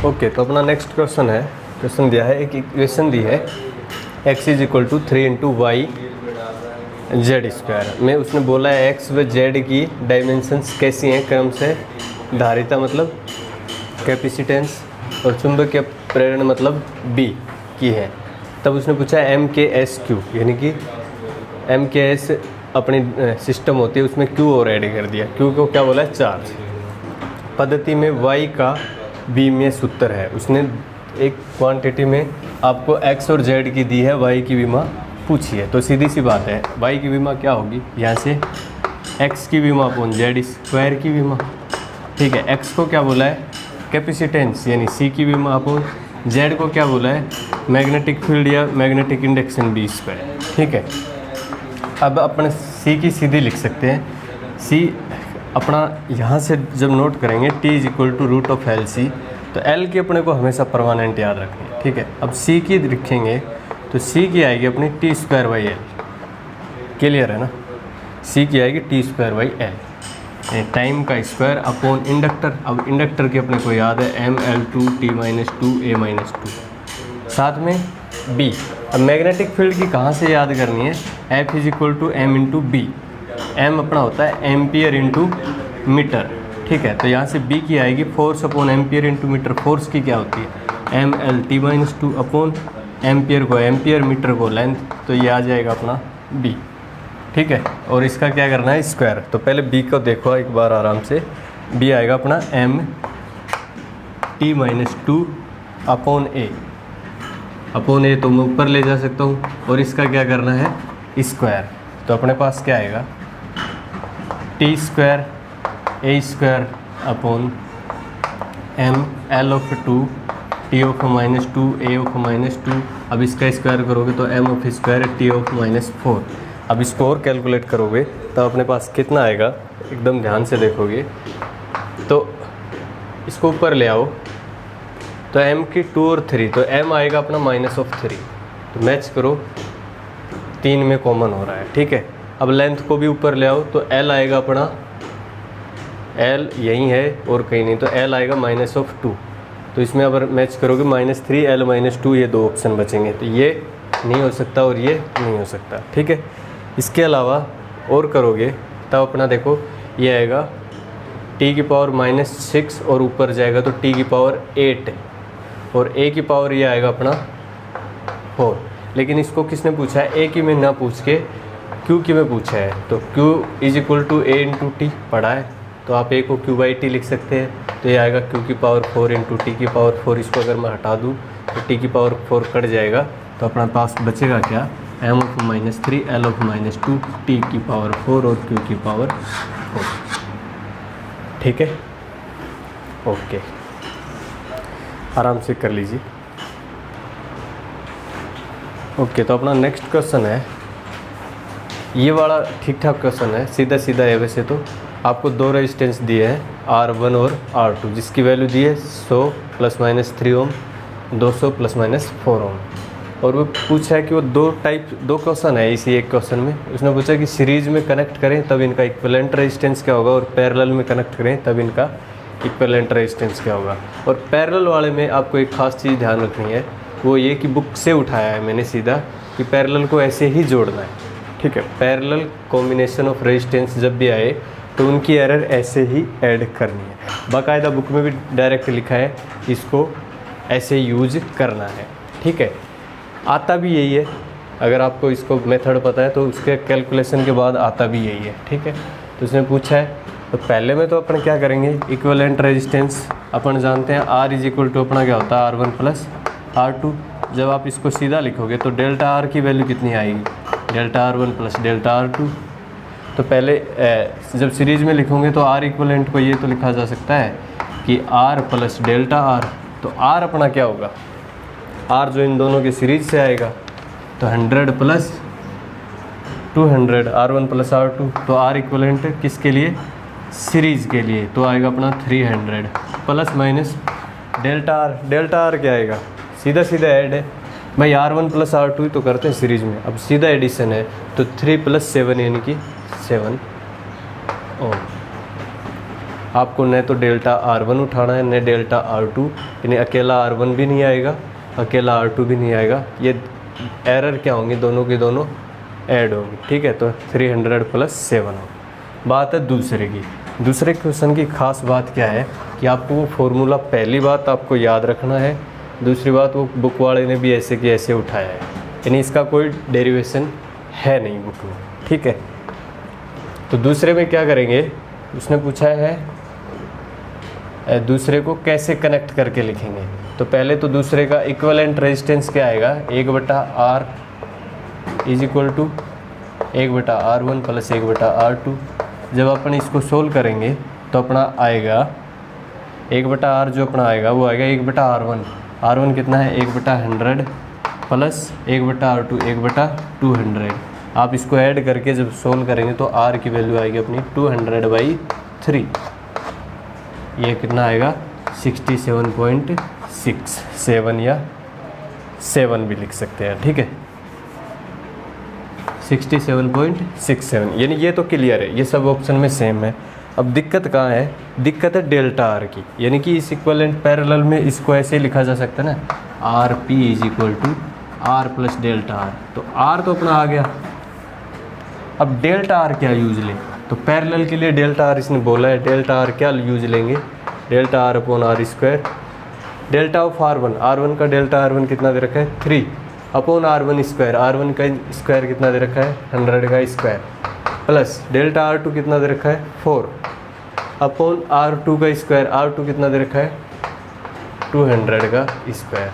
ओके, तो अपना नेक्स्ट क्वेश्चन है, क्वेश्चन दिया है, एक इक्वेशन दी है x is equal to 3 into Y Z square में। उसने बोला है x व z की डायमेंशंस कैसी हैं, क्रम से धारिता मतलब कैपेसिटेंस और चुंबकीय प्रेरण मतलब B की है। तब उसने पूछा MKSQ, यानी कि MKS अपनी सिस्टम होती है उसमें Q और ऐड कर दिया। Q को क्या बोला है? चार्ज। पद्धति में Y का B में सूत्र है, उसने एक क्वांटिटी में आपको X और Z की दी है, Y की विमा पूछी है। तो सीधी सी बात है, Y की विमा क्या होगी? यहाँ से X की विमा अपॉन Z स्क्वायर की विमा, ठीक है। X को क्या बोला है? कैपेसिटेंस यानी C की विमा अपॉन Z को क्या बोला है? मैग्नेटिक फील्ड या मैग्नेटिक इंडक्शन B स्क्वायर, ठीक है। अब अपने C की सीधी लिख सकते हैं। C अपना यहाँ से जब नोट करेंगे T = √LC, तो L की अपने को हमेशा परमानेंट याद रखनी है, ठीक है। अब C की लिखेंगे तो C की आएगी अपनी T²/L, क्लियर है ना? C की आएगी T²/L, टाइम का स्क्वायर अपॉन इंडक्टर। अब इंडक्टर की अपने को याद है ML2T-2A-2, साथ में B। अब मैग्नेटिक फील्ड की कहाँ से याद करनी है? F = M/B। M अपना होता है एम्पियर इंटू मीटर, ठीक है। तो यहाँ से B की आएगी force upon ampere into metre. Force की क्या होती है? ML_T-2 अपॉन एम्पियर को एम्पियर, मीटर को लेंथ, तो ये आ जाएगा अपना B, ठीक है। और इसका क्या करना है? स्क्वायर। तो पहले B को देखो एक बार आराम से। B आएगा अपना MT-2 upon A। Upon A तो मैं ऊपर ले जा सकता हूँ, और इसका क्या करना है? स्क्वायर। तो अपने पास क्या आएगा? T² A² upon ML/2 T-2 A-2। अब इसका स्क्वायर करोगे तो M² T-4। अब इसको और कैलकुलेट करोगे तो अपने पास कितना आएगा? एकदम ध्यान से देखोगे तो इसको ऊपर ले आओ तो M की 2 और 3, तो M आएगा अपना -3। तो मैच करो, 3 में कॉमन हो रहा है, ठीक है। अब लेंथ को भी ऊपर ले आओ तो L आएगा अपना, L यहीं है और कहीं नहीं, तो L आएगा -2। तो इसमें अगर मैच करोगे -3 L -2, ये 2 ऑप्शन बचेंगे। तो ये नहीं हो सकता और ये नहीं हो सकता, ठीक है। इसके अलावा और करोगे तब अपना देखो ये आएगा T⁻⁻6 और ऊपर जाएगा तो T⁸ और A की पावर ये आएगा अपना 4। लेकिन इसको किसने पूछा है? A की में ना पूछ के Q की में पूछा है। तो Q = A × T पढ़ा है, तो आप A को Q/T लिख सकते हैं। तो ये आएगा Q⁴ × T⁴। इसको अगर मैं हटा दूँ तो T⁴ कट जाएगा, तो अपना पास बचेगा क्या? M⁻3 L⁻2 T⁴ और Q⁴, ठीक है। ओके, आराम से कर लीजिए। ओके, तो अपना नेक्स्ट क्वेश्चन है, ये वाला ठीक ठाक क्वेश्चन है, सीधा सीधा है। वैसे तो आपको 2 रेजिस्टेंस दिए हैं R1 और R2, जिसकी वैल्यू दी है 100 ± 3 ओम, 200 ± 4 ओम। और वो पूछा है कि वो 2 क्वेश्चन है इसी एक क्वेश्चन में। उसने पूछा कि सीरीज़ में कनेक्ट करें तब इनका इक्विवेलेंट रेजिस्टेंस क्या होगा, और पैरेलल में कनेक्ट करें तब इनका इक्विवेलेंट रेजिस्टेंस क्या होगा। और पैरेलल वाले में आपको एक ख़ास चीज़ ध्यान रखनी है, वो ये कि बुक से उठाया है मैंने सीधा, कि पैरेलल को ऐसे ही जोड़ना है, ठीक है। पैरेलल कॉम्बिनेशन ऑफ रेजिस्टेंस जब भी आए तो उनकी एरर ऐसे ही ऐड करनी है। बाकायदा बुक में भी डायरेक्ट लिखा है इसको ऐसे यूज करना है, ठीक है। आता भी यही है, अगर आपको इसको मेथड पता है तो उसके कैलकुलेशन के बाद आता भी यही है, ठीक है। तो उसने पूछा है, तो पहले में तो अपन क्या करेंगे? इक्विवेलेंट रेजिस्टेंस अपन जानते हैं R = अपना क्या होता है? R1 + R2। जब आप इसको सीधा लिखोगे तो ΔR की वैल्यू कितनी आएगी? ΔR1 + ΔR2। तो पहले जब सीरीज़ में लिखोगे तो R इक्विवेलेंट को ये तो लिखा जा सकता है कि R + ΔR। तो R अपना क्या होगा? R जो इन दोनों के सीरीज से आएगा तो 100 + 200 R1 + R2। तो R इक्विवेलेंट किसके लिए? सीरीज़ के लिए, तो आएगा अपना 300 ± ΔR क्या आएगा? सीधा सीधा ऐड है भाई, R1 + R2 ही तो करते हैं सीरीज़ में। अब सीधा एडिशन है तो 3 + 7 यानी कि 7 ओम। आपको न तो ΔR1 उठाना है न ΔR2, यानी अकेला R1 भी नहीं आएगा, अकेला R2 भी नहीं आएगा। ये एरर क्या होंगे? दोनों के दोनों ऐड होंगे, ठीक है। तो 300 + 7 हो। बात है दूसरे की। दूसरे क्वेश्चन की खास बात क्या है? कि आपको वो फॉर्मूला पहली बात आपको याद रखना है, दूसरी बात वो बुक वाले ने भी ऐसे कि ऐसे उठाया है, यानी इसका कोई डेरिवेशन है नहीं बुक में, ठीक है। तो दूसरे में क्या करेंगे, उसने पूछा है दूसरे को कैसे कनेक्ट करके लिखेंगे। तो पहले तो दूसरे का इक्विवेलेंट रेजिस्टेंस क्या आएगा, 1/R is equal to 1/R1 plus 1/R2। जब अपन इसको सोल्व करेंगे तो अपना आएगा 1/R जो अपना आएगा वो आएगा 1/R1। R1 कितना है, 1/100 प्लस 1/R2 1/200। आप इसको ऐड करके जब सोल्व करेंगे तो R की वैल्यू आएगी अपनी 200/3। ये कितना आएगा 67.67 या 7 भी लिख सकते हैं, ठीक है, 67.67। यानी ये तो क्लियर है, ये सब ऑप्शन में सेम है। अब दिक्कत कहाँ है, दिक्कत है डेल्टा आर की, यानी कि इस इक्विवेलेंट पैरेलल में इसको ऐसे लिखा जा सकता है ना, R P is equal to R plus delta R. तो आर तो अपना आ गया, अब डेल्टा आर क्या यूज लें, तो पैरेलल के लिए डेल्टा आर इसने बोला है, डेल्टा आर क्या यूज लेंगे, delta R upon R square, delta of R1 का डेल्टा R1 कितना दे रखा है 3 अपॉन R1 स्क्वायर, R1 का स्क्वायर कितना दे रखा है 100 का स्क्वायर, प्लस डेल्टा R2 कितना दे रखा है 4 अपॉन R2 का स्क्वायर, R2 कितना दे रखा है 200 का स्क्वायर,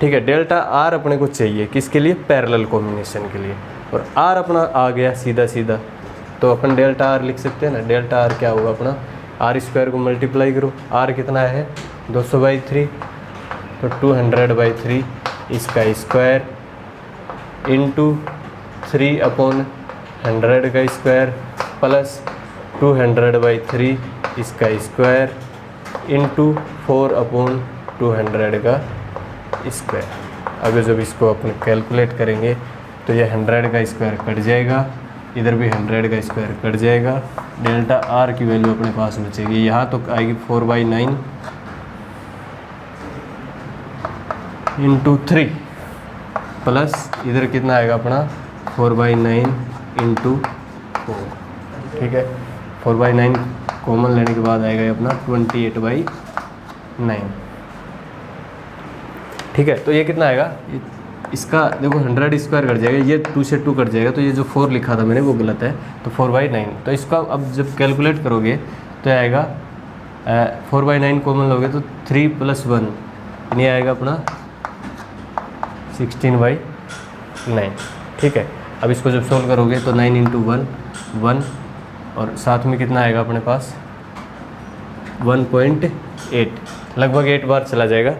ठीक है। डेल्टा R अपने को चाहिए किसके लिए, पैरेलल कॉम्बिनेशन के लिए, और R अपना आ गया सीधा सीधा, तो अपन डेल्टा R लिख सकते हैं ना। डेल्टा R क्या होगा अपना, R स्क्वायर को मल्टीप्लाई करो, R कितना है 200/3, तो 200/3 इसका स्क्वायर इंटू 3 अपॉन 100 का स्क्वायर प्लस 200/3 इसका स्क्वायर इंटू 4 अपॉन 200 का स्क्वायर। अगर जब इसको अपन कैलकुलेट करेंगे तो ये 100 का स्क्वायर कट जाएगा, इधर भी 100 का स्क्वायर कट जाएगा, डेल्टा आर की वैल्यू अपने पास बचेगी, यहाँ तो आएगी 4/9 इंटू 3 प्लस इधर कितना आएगा अपना 4/9 इंटू 4, ठीक है। 4/9 कॉमन लेने के बाद आएगा ये अपना 28/9, ठीक है। तो ये कितना आएगा, इसका देखो 100 स्क्वायर कट जाएगा, ये 2 से 2 कट जाएगा, तो ये जो 4 लिखा था मैंने वो गलत है, तो 4/9। तो इसका अब जब कैलकुलेट करोगे तो आएगा 4/9 कॉमन लोगे तो 3 + 1 यानी आएगा अपना 16/9, ठीक है। अब इसको जब सोल्व करोगे तो 9 × 1 1 और साथ में कितना आएगा अपने पास 1.8, लगभग 8 बार चला जाएगा,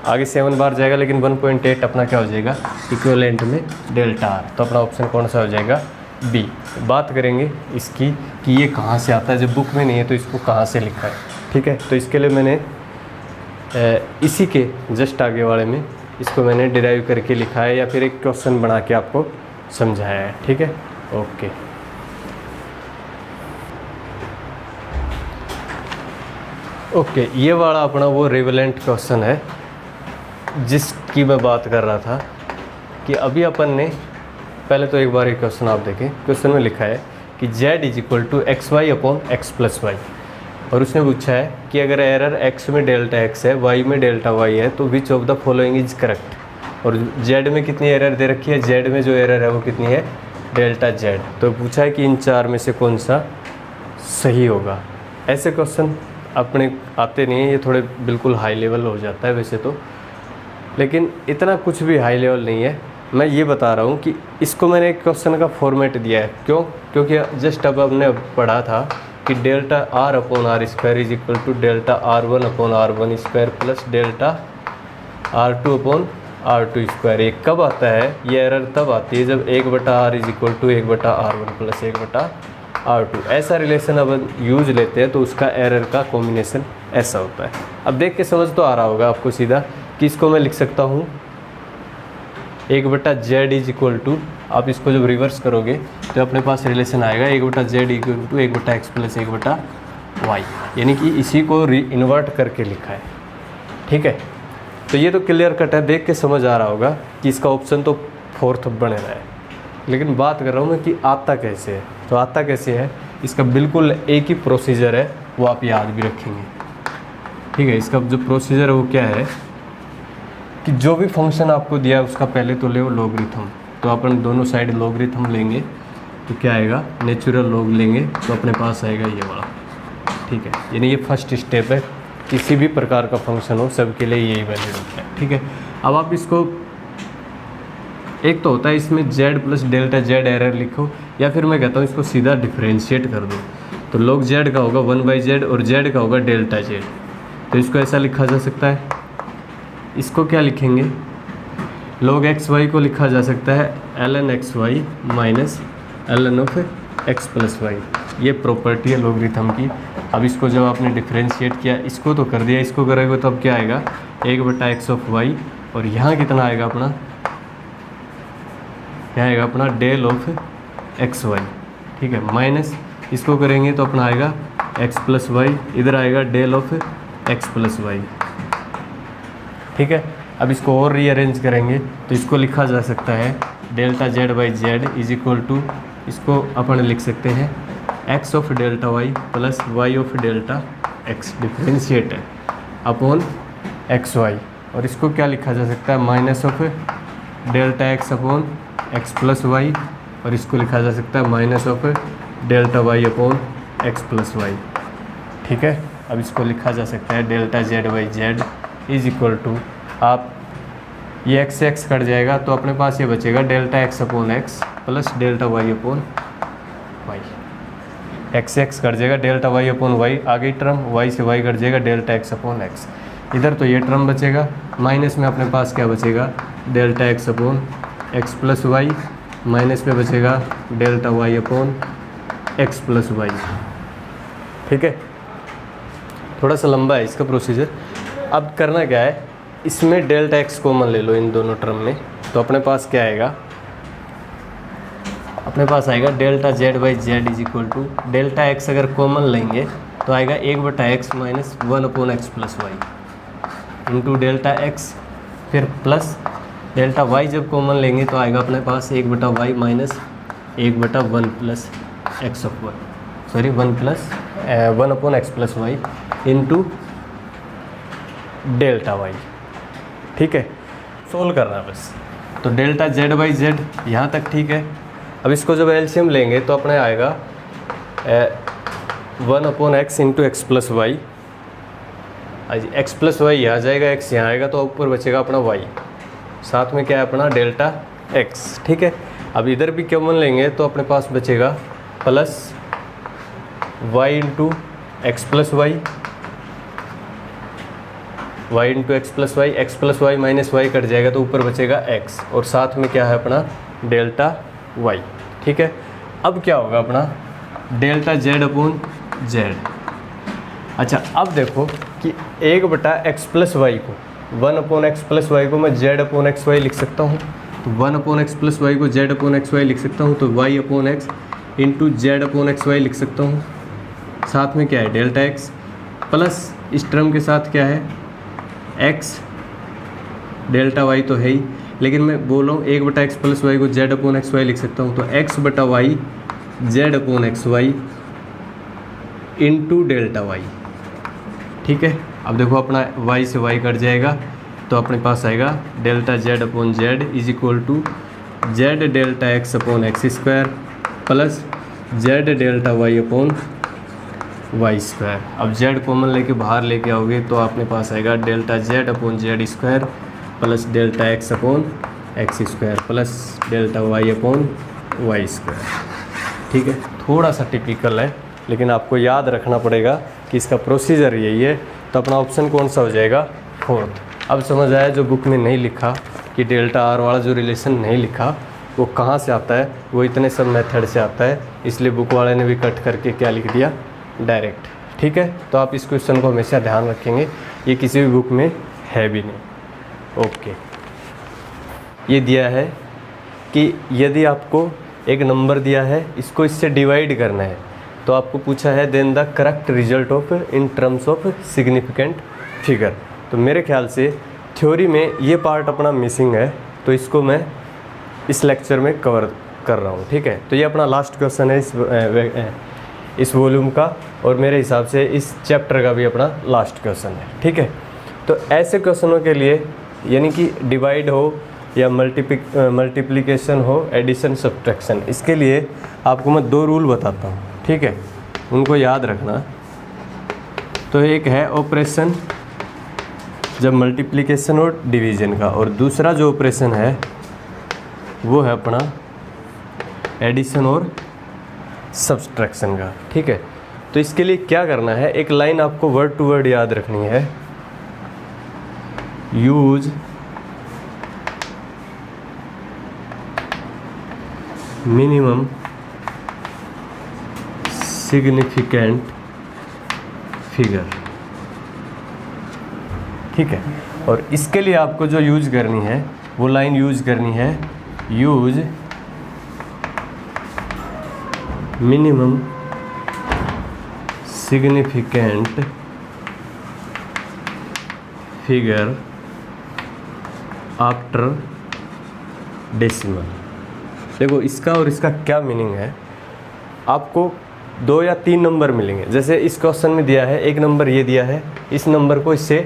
आगे 7 बार जाएगा, लेकिन 1.8 अपना क्या हो जाएगा इक्विवेलेंट में डेल्टा आर। तो अपना ऑप्शन कौन सा हो जाएगा, बी। बात करेंगे इसकी कि ये कहाँ से आता है, जब बुक में नहीं है तो इसको कहाँ से लिखा है, ठीक है। तो इसके लिए मैंने इसी के जस्ट आगे वाले में इसको मैंने डिराइव करके लिखा है, या फिर एक क्वेश्चन बना के आपको समझाया है, ठीक है। ओके, ओके, ये वाला अपना वो रिवेलेंट क्वेश्चन है जिसकी मैं बात कर रहा था कि अभी अपन ने पहले तो एक बार ये क्वेश्चन आप देखें। क्वेश्चन में लिखा है कि z = xy upon x + y, और उसने पूछा है कि अगर एरर x में डेल्टा x है, y में डेल्टा y है, तो which of the following is correct. और z में कितनी एरर दे रखी है, z में जो एरर है वो कितनी है डेल्टा z। तो पूछा है कि इन चार में से कौन सा सही होगा। ऐसे क्वेश्चन अपने आते नहीं हैं, ये थोड़े बिल्कुल हाई लेवल हो जाता है वैसे तो, लेकिन इतना कुछ भी हाई लेवल नहीं है। मैं ये बता रहा हूँ कि इसको मैंने एक क्वेश्चन का फॉर्मेट दिया है, क्यों, क्योंकि जस्ट अब हमने पढ़ा था कि delta R upon R square is equal to delta R1 upon R1 square plus delta R2 upon R2 square. ये कब आता है, ये एरर तब आती है जब 1/R is equal to 1/R1 plus 1/R2। ऐसा रिलेशन अब यूज लेते हैं तो उसका एरर का कॉम्बिनेशन ऐसा होता है। अब देख के समझ तो आ रहा होगा आपको सीधा कि इसको मैं लिख सकता हूँ 1/z इज इक्वल टू, आप इसको जब रिवर्स करोगे तो अपने पास रिलेशन आएगा 1/z equal to 1/x plus 1/y, यानी कि इसी को इन्वर्ट करके लिखा है, ठीक है। तो ये तो क्लियर कट है, देख के समझ आ रहा होगा कि इसका ऑप्शन तो 4th बने रहा है। लेकिन बात कर रहा हूँ मैं कि आता कैसे है। तो आता कैसे है, इसका बिल्कुल एक ही प्रोसीजर है, वो आप याद भी रखेंगे। ठीक है। इसका जो प्रोसीजर है वो क्या है कि जो भी फंक्शन आपको दिया है उसका पहले तो ले लॉगरिथम। तो अपन दोनों साइड लॉगरिथम लेंगे तो क्या आएगा, नेचुरल लॉग लेंगे तो अपने पास आएगा ये वाला। ठीक है, यानी ये फर्स्ट स्टेप है, किसी भी प्रकार का फंक्शन हो सबके लिए यही वैलिड होता है। ठीक है, अब आप इसको, एक तो होता है इसमें z plus delta z error लिखो, या फिर मैं कहता हूँ इसको सीधा डिफ्रेंशिएट कर दो। तो log z का होगा 1/z और z का होगा डेल्टा z। तो इसको ऐसा लिखा जा सकता है, इसको क्या लिखेंगे, log xy को लिखा जा सकता है ln xy minus ln of x plus Y. ये प्रॉपर्टी है लॉगरिथम की। अब इसको जब आपने डिफ्रेंशिएट किया, इसको तो कर दिया, इसको करोगे तो अब क्या आएगा 1/x ऑफ y, और यहाँ कितना आएगा अपना, यहाँ आएगा अपना डेल ऑफ एक्स वाई। ठीक है, माइनस इसको करेंगे तो अपना आएगा x प्लस वाई, इधर आएगा del of x plus Y. ठीक है, अब इसको और रीअरेंज करेंगे तो इसको लिखा जा सकता है delta z by Z is equal to, इसको अपन लिख सकते हैं x of delta y plus y of delta x, differentiate है अपॉन एक्स वाई। और इसको क्या लिखा जा सकता है, minus of delta x upon x plus Y, और इसको लिखा जा सकता है minus of delta y upon x plus Y. ठीक है, अब इसको लिखा जा सकता है delta z by Z is equal to, आप ये x से x कट जाएगा तो अपने पास ये बचेगा delta x upon x plus delta y upon y। x से x कट जाएगा डेल्टा y अपॉन y, आगे टर्म y से y कट जाएगा डेल्टा x अपॉन x। इधर तो ये टर्म बचेगा, माइनस में अपने पास क्या बचेगा delta x upon x plus Y, minus में बचेगा delta y upon x plus Y. ठीक है, थोड़ा सा लंबा है इसका प्रोसीजर। अब करना क्या है, इसमें डेल्टा x कॉमन ले लो इन दोनों टर्म में, तो अपने पास क्या आएगा, अपने पास आएगा delta z by Z is equal to, delta x अगर कॉमन लेंगे तो आएगा 1/x minus 1 upon x plus Y into delta x, फिर प्लस डेल्टा y जब कॉमन लेंगे तो आएगा अपने पास 1/y minus 1/1 plus X of Y, sorry 1 upon X plus Y into delta Y. ठीक है, सोल्व करना है बस। तो डेल्टा z बाई जेड यहाँ तक ठीक है। अब इसको जब एलसीएम लेंगे तो अपने आएगा 1 upon X into X plus Y, X plus Y यहाँ जाएगा, x यहाँ आएगा, तो ऊपर बचेगा अपना y, साथ में क्या है अपना डेल्टा x। ठीक है, अब इधर भी कॉमन लेंगे तो अपने पास बचेगा plus y into X plus Y, y into X plus Y minus Y cut जाएगा तो ऊपर बचेगा x, और साथ में क्या है अपना डेल्टा y। ठीक है, अब क्या होगा अपना डेल्टा z अपॉन जेड। अच्छा, अब देखो कि 1/x प्लस वाई को 1 अपॉन एक्स प्लस वाई को मैं z अपॉन एक्स वाई लिख सकता हूँ, तो 1 अपॉन एक्स प्लस वाई को z अपॉन एक्स वाई लिख सकता हूँ, तो y upon X into Z upon X Y लिख सकता हूँ। साथ में क्या है डेल्टा x, प्लस इस टर्म के साथ क्या है x, डेल्टा y तो है ही, लेकिन मैं बोल रहा हूँ 1/x प्लस वाई को z अपॉन एक्स वाई लिख सकता हूँ, तो x/y z upon X Y into delta y। ठीक है, अब देखो अपना y से y कट जाएगा तो अपने पास आएगा delta z upon Z is equal to z delta x upon x square plus z delta y upon Y square. अब z कॉमन लेके बाहर लेके आओगे तो अपने पास आएगा delta z upon Z square plus delta x upon x square plus delta y upon Y square. ठीक है, थोड़ा सा टिपिकल है, लेकिन आपको याद रखना पड़ेगा कि इसका प्रोसीजर यही है। तो अपना ऑप्शन कौन सा हो जाएगा, फोर्थ। अब समझ आया, जो बुक में नहीं लिखा कि डेल्टा आर वाला जो रिलेशन नहीं लिखा वो कहाँ से आता है, वो इतने सब मेथड से आता है, इसलिए बुक वाले ने भी कट करके क्या लिख दिया डायरेक्ट। ठीक है, तो आप इस क्वेश्चन को हमेशा ध्यान रखेंगे, ये किसी भी बुक में है भी नहीं। ओके, ये दिया है कि यदि आपको एक नंबर दिया है, इसको इससे डिवाइड करना है, तो आपको पूछा है then the correct result of in terms of significant figure. तो मेरे ख्याल से थ्योरी में ये पार्ट अपना मिसिंग है, तो इसको मैं इस लेक्चर में कवर कर रहा हूँ। ठीक है, तो ये अपना लास्ट क्वेश्चन है इस वॉल्यूम का, और मेरे हिसाब से इस चैप्टर का भी अपना लास्ट क्वेश्चन है। ठीक है, तो ऐसे क्वेश्चनों के लिए यानी कि डिवाइड हो या मल्टीप्लिकेशन हो, एडिशन सब्ट्रैक्शन, इसके लिए आपको मैं 2 रूल बताता हूँ। ठीक है, उनको याद रखना। तो एक है ऑपरेशन जब मल्टीप्लिकेशन और डिवीज़न का, और दूसरा जो ऑपरेशन है वो है अपना एडिशन और सब्सट्रैक्शन का। ठीक है, तो इसके लिए क्या करना है, एक लाइन आपको वर्ड टू वर्ड याद रखनी है। Use minimum significant figure. ठीक है, और इसके लिए आपको जो यूज करनी है वो लाइन यूज करनी है, use minimum significant figure after decimal. देखो इसका और इसका क्या मीनिंग है, आपको 2 या 3 नंबर मिलेंगे। जैसे इस क्वेश्चन में दिया है, एक नंबर ये दिया है, इस नंबर को इससे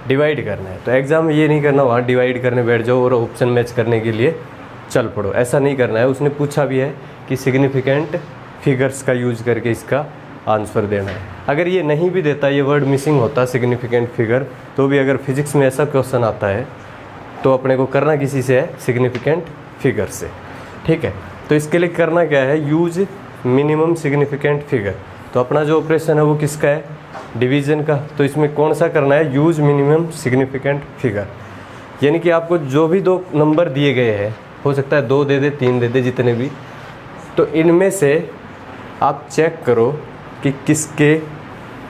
डिवाइड करना है। तो एग्ज़ाम में ये नहीं करना वहाँ डिवाइड करने बैठ जाओ और ऑप्शन मैच करने के लिए चल पड़ो, ऐसा नहीं करना है। उसने पूछा भी है कि सिग्निफिकेंट फिगर्स का यूज करके इसका आंसर देना है। अगर ये नहीं भी देता, ये वर्ड मिसिंग होता सिग्निफिकेंट फिगर, तो भी अगर फिजिक्स में ऐसा क्वेश्चन आता है तो अपने को करना किसी से है, सिग्निफिकेंट फिगर से। ठीक है, तो इसके लिए करना क्या है, यूज मिनिमम सिग्निफिकेंट फिगर। तो अपना जो ऑपरेशन है वो किसका है, डिवीज़न का। तो इसमें कौन सा करना है, यूज मिनिमम सिग्निफिकेंट फिगर। यानी कि आपको जो भी 2 नंबर दिए गए हैं, हो सकता है 2 दे दे, 3 दे दे, जितने भी, तो इनमें से आप चेक करो कि किसके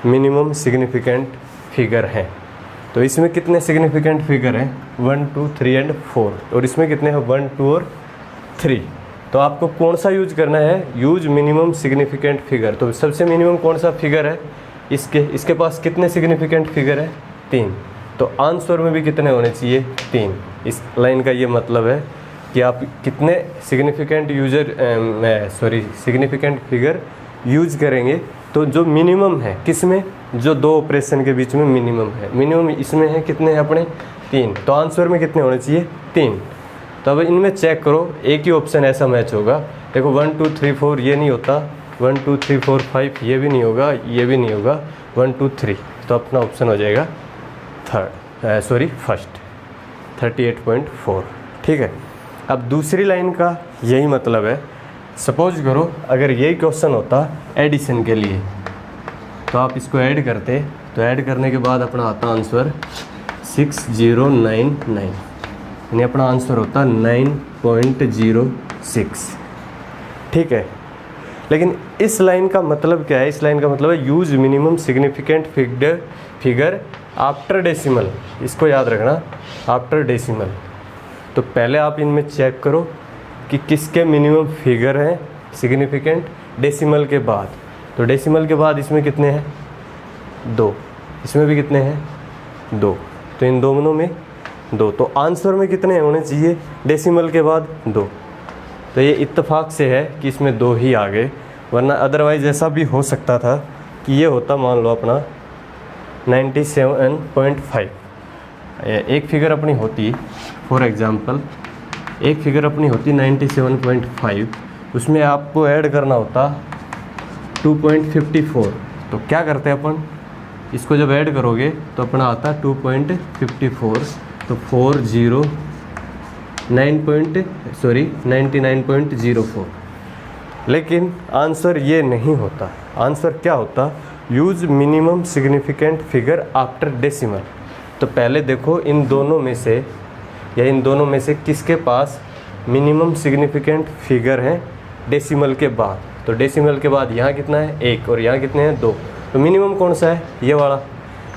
मिनिमम सिग्निफिकेंट फिगर हैं। तो इसमें कितने सिग्निफिकेंट फिगर हैं, 1 2 3 एंड 4, और इसमें कितने हैं, 1 2 और 3। तो आपको कौन सा यूज करना है, यूज मिनिमम सिग्निफिकेंट फिगर। तो सबसे मिनिमम कौन सा फिगर है, इसके पास कितने सिग्निफिकेंट फिगर है, 3। तो आंसर में भी कितने होने चाहिए, 3। इस लाइन का ये मतलब है कि आप कितने सिग्निफिकेंट फिगर यूज करेंगे। तो जो मिनिमम है किसमें, जो 2 ऑपरेशन के बीच में मिनिमम है, मिनिमम इसमें है कितने हैं अपने, 3। तो आंसर में कितने होने चाहिए, 3। तो अब इनमें चेक करो, एक ही ऑप्शन ऐसा मैच होगा। देखो 1 2 3 4 ये नहीं होता, 1 2 3 4 5 ये भी नहीं होगा, ये भी नहीं होगा, 1 2 3। तो अपना ऑप्शन हो जाएगा फर्स्ट 38.4। ठीक है, अब दूसरी लाइन का यही मतलब है। सपोज करो अगर यही क्वेश्चन होता एडिशन के लिए, तो आप इसको ऐड करते, तो ऐड करने के बाद अपना आता आंसर 6099, यानी अपना आंसर होता 9.06। ठीक है, लेकिन इस लाइन का मतलब क्या है, इस लाइन का मतलब है use minimum significant figure after decimal. इसको याद रखना, आफ्टर डेसिमल। तो पहले आप इनमें चेक करो कि किसके मिनिमम फिगर हैं सिग्निफिकेंट डेसिमल के बाद। तो डेसिमल के बाद इसमें कितने हैं, 2, इसमें भी कितने हैं, 2। तो इन दोनों में 2, तो आंसर में कितने होने चाहिए डेसिमल के बाद, 2। तो ये इत्तेफाक से है कि इसमें 2 ही आ गए, वरना अदरवाइज़ ऐसा भी हो सकता था कि ये होता, मान लो अपना 97.5। एक फिगर अपनी होती, फॉर एग्ज़ाम्पल एक फिगर अपनी होती 97.5, उसमें आपको ऐड करना होता 2.54। तो क्या करते हैं अपन, इसको जब ऐड करोगे तो अपना आता 2.54, तो 99.04। लेकिन आंसर ये नहीं होता, आंसर क्या होता, use minimum significant figure after decimal. तो पहले देखो इन दोनों में से या इन दोनों में से किसके पास मिनिमम सिग्निफिकेंट फिगर है डेसिमल के बाद। तो डेसिमल के बाद यहाँ कितना है, 1, और यहाँ कितने हैं, 2। तो मिनिमम कौन सा है, ये वाला,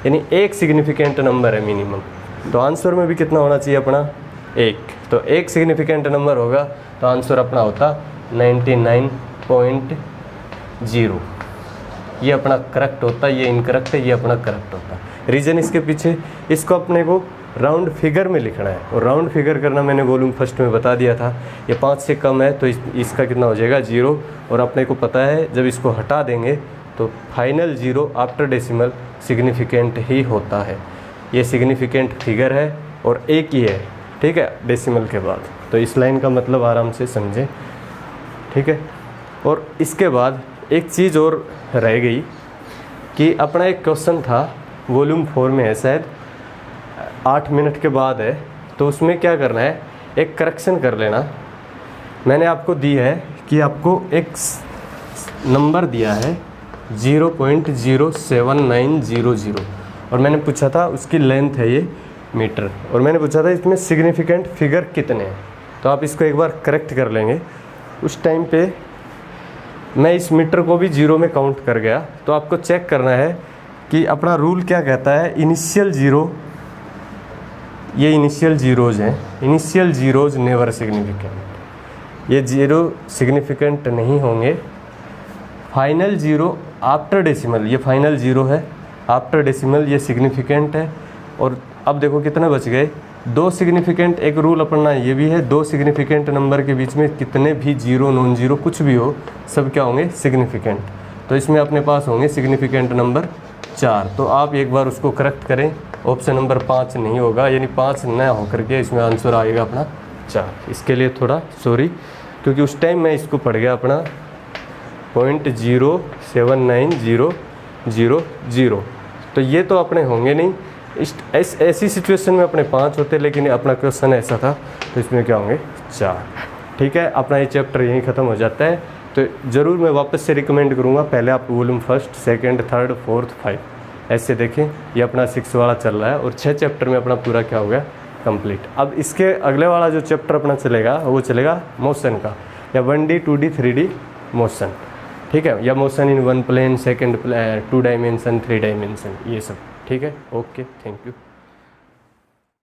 यानी 1 सिग्निफिकेंट नंबर है मिनिमम। तो आंसर में भी कितना होना चाहिए अपना, 1। तो 1 सिग्निफिकेंट नंबर होगा तो आंसर अपना होता 99.0। ये अपना करेक्ट होता है, ये इनकरेक्ट है, ये अपना करेक्ट होता है। रीज़न इसके पीछे, इसको अपने को राउंड फिगर में लिखना है। और राउंड फिगर करना मैंने वॉल्यूम फर्स्ट में बता दिया था, ये 5 से कम है तो इसका कितना हो जाएगा 0। और अपने को पता है जब इसको हटा देंगे तो फाइनल 0 आफ्टर डेसिमल सिग्निफिकेंट ही होता है। ये सिग्निफिकेंट फिगर है और एक ही है, ठीक है, डेसिमल के बाद। तो इस लाइन का मतलब आराम से समझें, ठीक है। और इसके बाद एक चीज़ और रह गई कि अपना एक क्वेश्चन था वॉल्यूम 4 में है, शायद 8 मिनट के बाद है, तो उसमें क्या करना है, एक करेक्शन कर लेना। मैंने आपको दी है कि आपको एक नंबर दिया है 0.07900 और मैंने पूछा था उसकी लेंथ है ये मीटर, और मैंने पूछा था इसमें सिग्निफिकेंट फिगर कितने हैं। तो आप इसको एक बार करेक्ट कर लेंगे। उस टाइम पे मैं इस मीटर को भी 0 में काउंट कर गया। तो आपको चेक करना है कि अपना रूल क्या कहता है, इनिशियल 0, ये इनिशियल जीरोज़ हैं, इनिशियल जीरोज़ नेवर सिग्निफिकेंट, ये 0 सिग्निफिकेंट नहीं होंगे। फाइनल 0 आफ्टर डेसिमल, ये फाइनल 0 है, आफ्टर डेसिमल ये सिग्निफिकेंट है। और अब देखो कितने बच गए, 2 सिग्निफिकेंट। एक रूल अपना ये भी है, 2 सिग्निफिकेंट नंबर के बीच में कितने भी 0 नॉन 0 कुछ भी हो, सब क्या होंगे, सिग्निफिकेंट। तो इसमें अपने पास होंगे सिग्निफिकेंट नंबर 4। तो आप एक बार उसको करेक्ट करें, ऑप्शन नंबर 5 नहीं होगा, यानी 5 न होकर के इसमें आंसर आएगा अपना 4। इसके लिए थोड़ा सॉरी, क्योंकि उस टाइम मैं इसको पढ़ गया अपना 0.079000। तो ये तो अपने होंगे नहीं, ऐसी सिचुएशन में अपने 5 होते, लेकिन अपना क्वेश्चन ऐसा था तो इसमें क्या होंगे 4। ठीक है, अपना ये चैप्टर यहीं ख़त्म हो जाता है। तो ज़रूर मैं वापस से रिकमेंड करूँगा, पहले आप वॉल्यूम 1, 2, 3, 4, 5 ऐसे देखें। ये अपना 6 वाला चल रहा है और 6 चैप्टर में अपना पूरा क्या हो गया, कंप्लीट। अब इसके अगले वाला जो चैप्टर अपना चलेगा वो चलेगा मोशन का, या 1D 2D 3D मोशन, ठीक है, या motion in 1 plane, 2 dimension, 3 dimension, ये सब। ठीक है, ओके, थैंक यू।